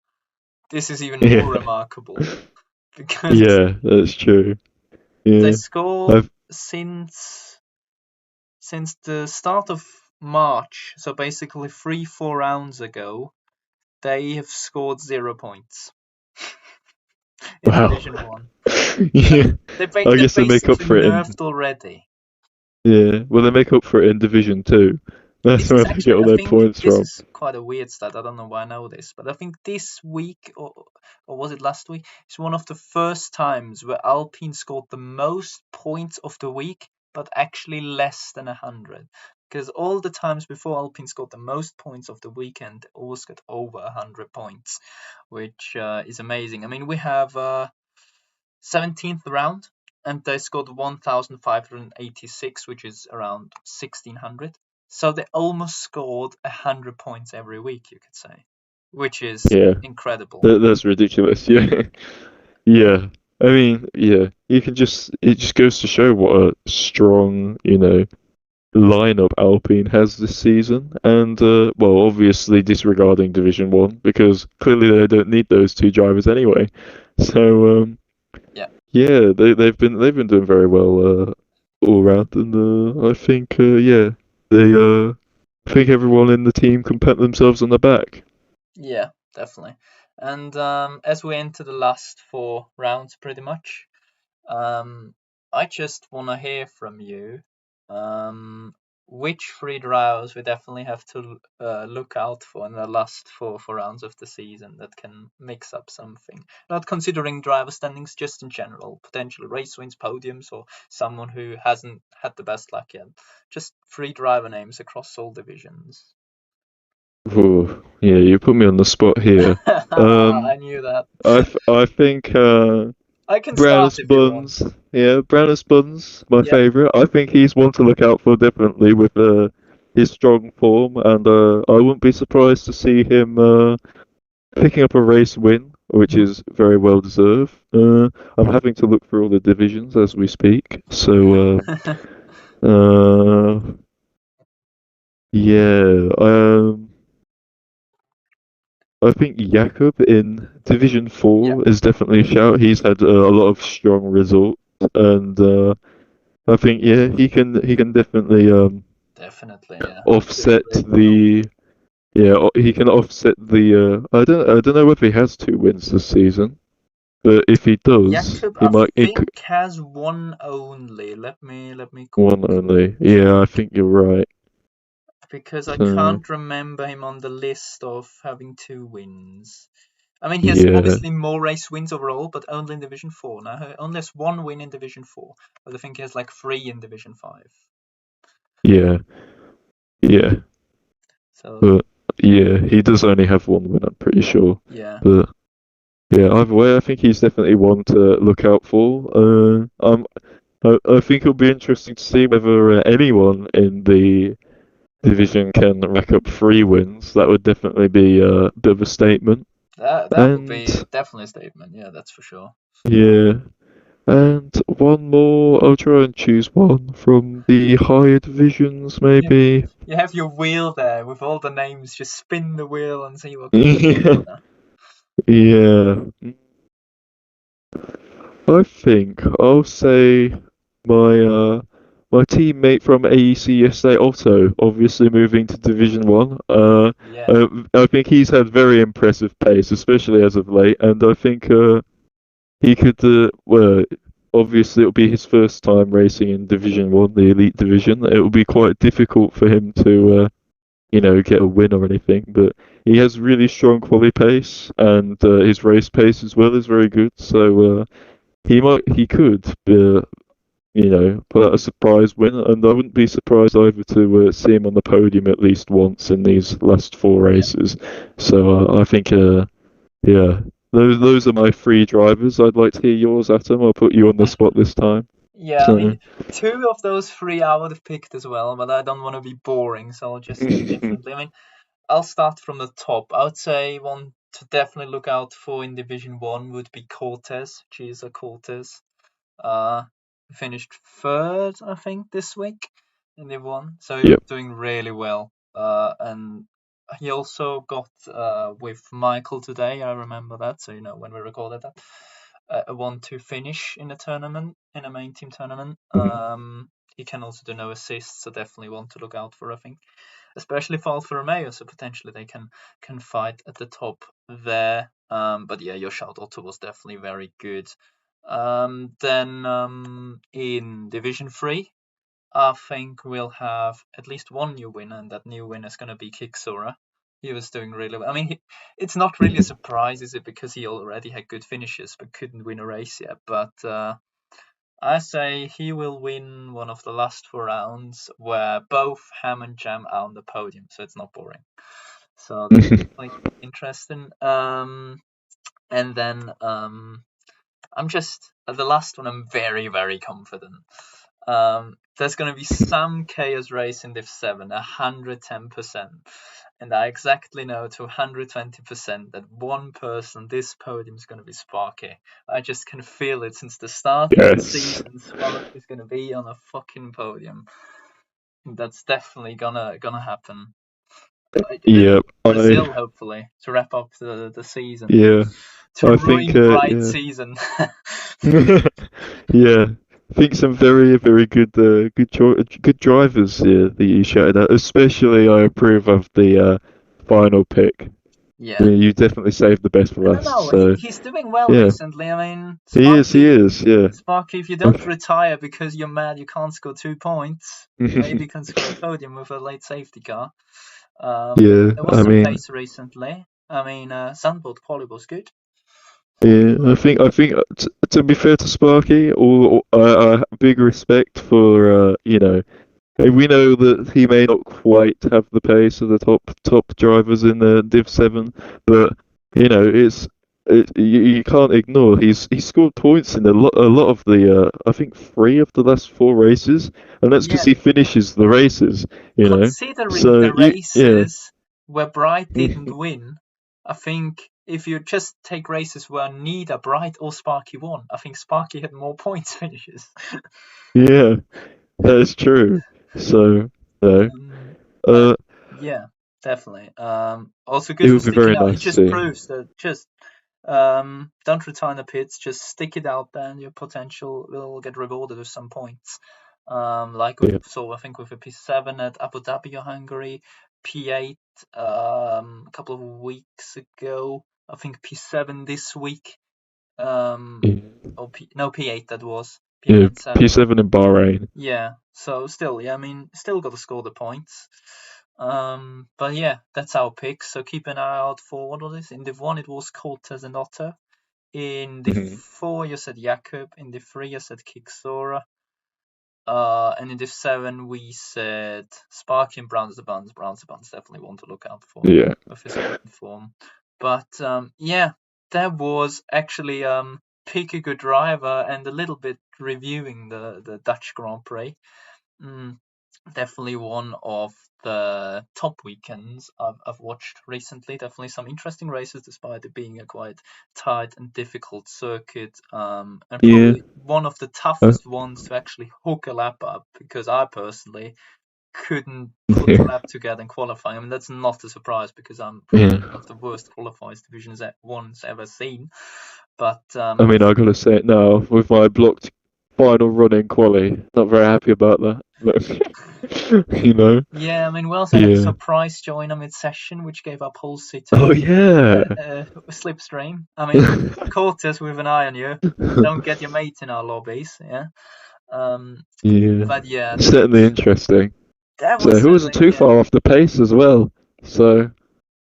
this is even more Yeah, remarkable because yeah, that's true. they Yeah, scored I've since the start of March, so basically 3-4 rounds ago, they have scored 0 points in wow. Division 1. Yeah, I They're guess they make up basically for it in nerfed already. yeah. Well, they make up for it in Division Two. That's This is where they get actually, all I their think, points this from. is quite a weird stat. I don't know why I know this, but I think this week, or was it last week, is one of the first times where Alpine scored the most points of the week, but actually less than 100. Because all the times before Alpine scored the most points of the weekend, they always got over 100 points, which is amazing. I mean, we have 17th round, and they scored 1,586, which is around 1,600. So they almost scored 100 points every week, you could say, which is Yeah, incredible. that's ridiculous. Yeah, yeah. I mean, yeah. It just goes to show what a strong, lineup Alpine has this season, and well, obviously disregarding Division One because clearly they don't need those two drivers anyway. So Yeah, yeah, they've been doing very well all round, and I think yeah, they I think everyone in the team can pat themselves on the back. yeah, definitely. And as we enter the last four rounds, pretty much, Um, I just want to hear from you. Um, which three drivers we definitely have to look out for in the last four rounds of the season that can mix up something? Not considering driver standings, just in general, potential race wins, podiums, or someone who hasn't had the best luck yet. Just three driver names across all divisions. Oh, yeah, you put me on the spot here. I knew that. I think I can start Brownus if you want. Buns, yeah, Brownus Buns, my Yeah. favourite. I think he's one to look out for definitely with his strong form, and I wouldn't be surprised to see him picking up a race win, which is very well deserved. I'm having to look through all the divisions as we speak, so yeah, I think Jakob in Division Yeah, 4 is definitely a shout. He's had a lot of strong results, and I think yeah, he can definitely definitely. Yeah, doing offset really well. the he can offset the I don't know whether he has two wins this season. but if he does, Jakub, he I might think, has one only. Let me one quickly only. Yeah, I check, think you're right. because I So can't remember him on the list of having 2 wins. I mean, he has yeah, obviously more race wins overall, but only in Division 4. Now, he only has 1 win in Division 4, but I think he has like 3 in Division 5. yeah, yeah. So, But yeah, he does only have one win. I'm pretty sure. yeah. But yeah, either way, I think he's definitely one to look out for. I think it'll be interesting to see whether anyone in the division can rack up 3 wins. That would definitely be a bit of a statement. That would And be definitely a statement. Yeah, that's for sure. yeah, and one more. I'll try and choose one from the higher divisions, Yeah. maybe. You have your wheel there with all the names. Just spin the wheel and see what comes up on Yeah, there. yeah. I think I'll say my my teammate from AEC yesterday, Otto, obviously moving to Division One. Yeah, I think he's had very impressive pace, especially as of late, and I think he could. Well, obviously it'll be his first time racing in Division One, the elite division. It will be quite difficult for him to, get a win or anything, but he has really strong quali pace, and his race pace as well is very good. So. He could, pull out a surprise win, and I wouldn't be surprised either to see him on the podium at least once in these last 4 races. So I think, yeah, those are my 3 drivers. I'd like to hear yours, Atom. I'll put you on the spot this time. yeah. I So, mean, 2 of those 3 I would have picked as well, but I don't want to be boring, so I'll just do differently. I mean, I'll start from the top. I would say one to definitely look out for in Division 1 would be Cortez, Gisa Cortez. Uh, Finished third, I think, this week in Div 1, so he was yep. doing really well. And he also got with Michael today. I remember that, so when we recorded that, a 1-2 finish in a tournament, in a main team tournament. Mhm. He can also do no assists, so definitely one to look out for, I think, especially for Alfa Romeo. So potentially they can fight at the top there. But yeah, your shout Otto was definitely very good. Then in Division 3, I think we'll have at least one new winner, and that new winner is going to be Kiksora. He was doing really well. I mean, it's not really a surprise, is it? Because he already had good finishes but couldn't win a race yet. But I say he will win one of the last 4 rounds where both Ham and Jam are on the podium, so it's not boring. So that's definitely interesting. And then I'm just the last one. I'm very, very confident. There's going to be some chaos race in Div 7, 110%. And I exactly know to 120% that one person, this podium is going to be Sparky. I just can feel it since the start of the Yes. season. Sparky is going to be on a fucking podium. That's definitely gonna happen. In Yep. Brazil, hopefully, to wrap up the season, Yeah. to I think, ruin Bright yeah. season. Yeah, I think some very, very good drivers here that you shouted out. Especially, I approve of the final pick. Yeah. Yeah, you definitely saved the best for I don't last. know. So He's doing well yeah, recently. I mean, he is. He Sparky, is. Yeah. Sparky, if you I don't retire because you're mad you can't score 2 points, maybe you can score a podium with a late safety car. yeah. There was I some mean, pace recently. I mean, Sandbolt quali was good. yeah. I think. To be fair to Sparky, I have big respect for we know that he may not quite have the pace of the top drivers in the Div 7, but you can't ignore he scored points in a lot of the I think 3 of the last 4 races, and that's because Yeah, he finishes the races, you know. considering So the you yeah races where Bright didn't win, I think if you just take races where neither Bright or Sparky won, I think Sparky had more points finishes. yeah, that is true. So no, But uh, yeah, definitely. Also good it for would be sticking very out. It nice to just see. proves that just don't retire in the pits, just stick it out there and your potential will get rewarded with some points. Like we Yeah. saw, I think with a P7 at Abu Dhabi or Hungary, P8 a couple of weeks ago, I think P7 this week. or P8 that was. Yeah, P8 and 7. P7 in Bahrain. Yeah, so still, yeah, I mean, still got to score the points. But yeah, that's our picks. So keep an eye out for what was this? In Div 1, it was Cortez and Otter. In Div 4, you said Jakob. In Div 3, you said Kicksora. And in Div 7, we said Sparky and Browns the Buns. Browns the Buns definitely want to look out for Yeah. with his form. But yeah, that was actually pick a good driver and a little bit reviewing the Dutch Grand Prix. Definitely one of the top weekends I've watched recently. Definitely some interesting races, despite it being a quite tight and difficult circuit. And probably one of the toughest ones to actually hook a lap up, because I personally couldn't put a lap together in qualifying. I mean, that's not a surprise because I'm probably one of the worst qualifiers divisions that one's ever seen. But I mean, I gotta say it now, with my blocked final run in quali, not very happy about that. You know? yeah, I mean, we also had a surprise joiner mid-session, which gave up whole sitter a slipstream. I mean, Cortez, with an eye on you, don't get your mate in our lobbies, yeah. But yeah, certainly interesting. that So was he wasn't certainly, too far off the pace as well. So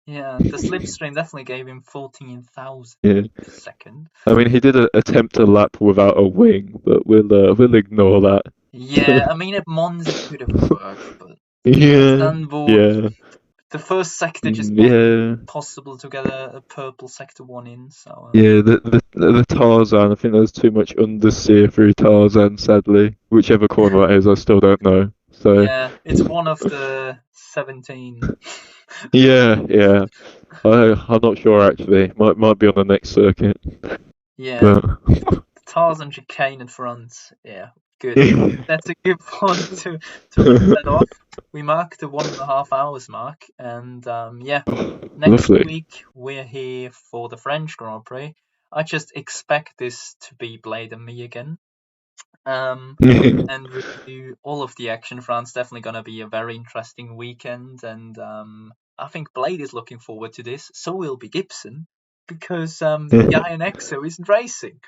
yeah, the slipstream definitely gave him 14,000 second. I mean, he did attempt a lap without a wing, but we'll ignore that. Yeah, I mean, at Monza it could have worked, but Yeah, Zandvoort, the first sector just wasn't possible to get a purple sector 1 in. So yeah, the Tarzan. I think there's too much understeer through Tarzan. Sadly, whichever corner that is, I still don't know. So yeah, it's one of the 17. yeah. I'm not sure actually. Might be on the next circuit. Yeah, But Tarzan chicane in front. Yeah, good. That's a good one to finish that off. We marked the 1.5 hours mark, and yeah, next lovely. week we're here for the French Grand Prix. I just expect this to be Blade and me again. And review all of the action. France definitely going to be a very interesting weekend, and I think Blade is looking forward to this. So will be Gibson, because the guy in EXO isn't racing.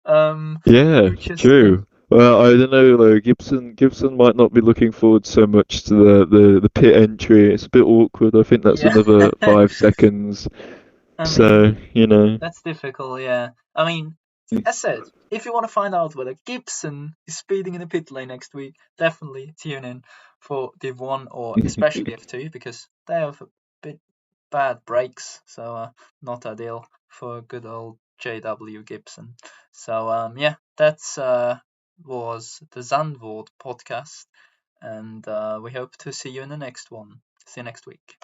Yeah, Just, true. Well, I don't know though. Gibson might not be looking forward so much to the pit entry. It's a bit awkward. I think that's yeah. another 5 seconds. I So, mean, that's difficult. Yeah. I mean, as said, if you want to find out whether Gibson is speeding in the pit lane next week, definitely tune in for Div 1 or especially F2, because they have a bit bad brakes, so not ideal for good old JW Gibson. So yeah, that's was the Zandvoort podcast, and we hope to see you in the next one. See you next week.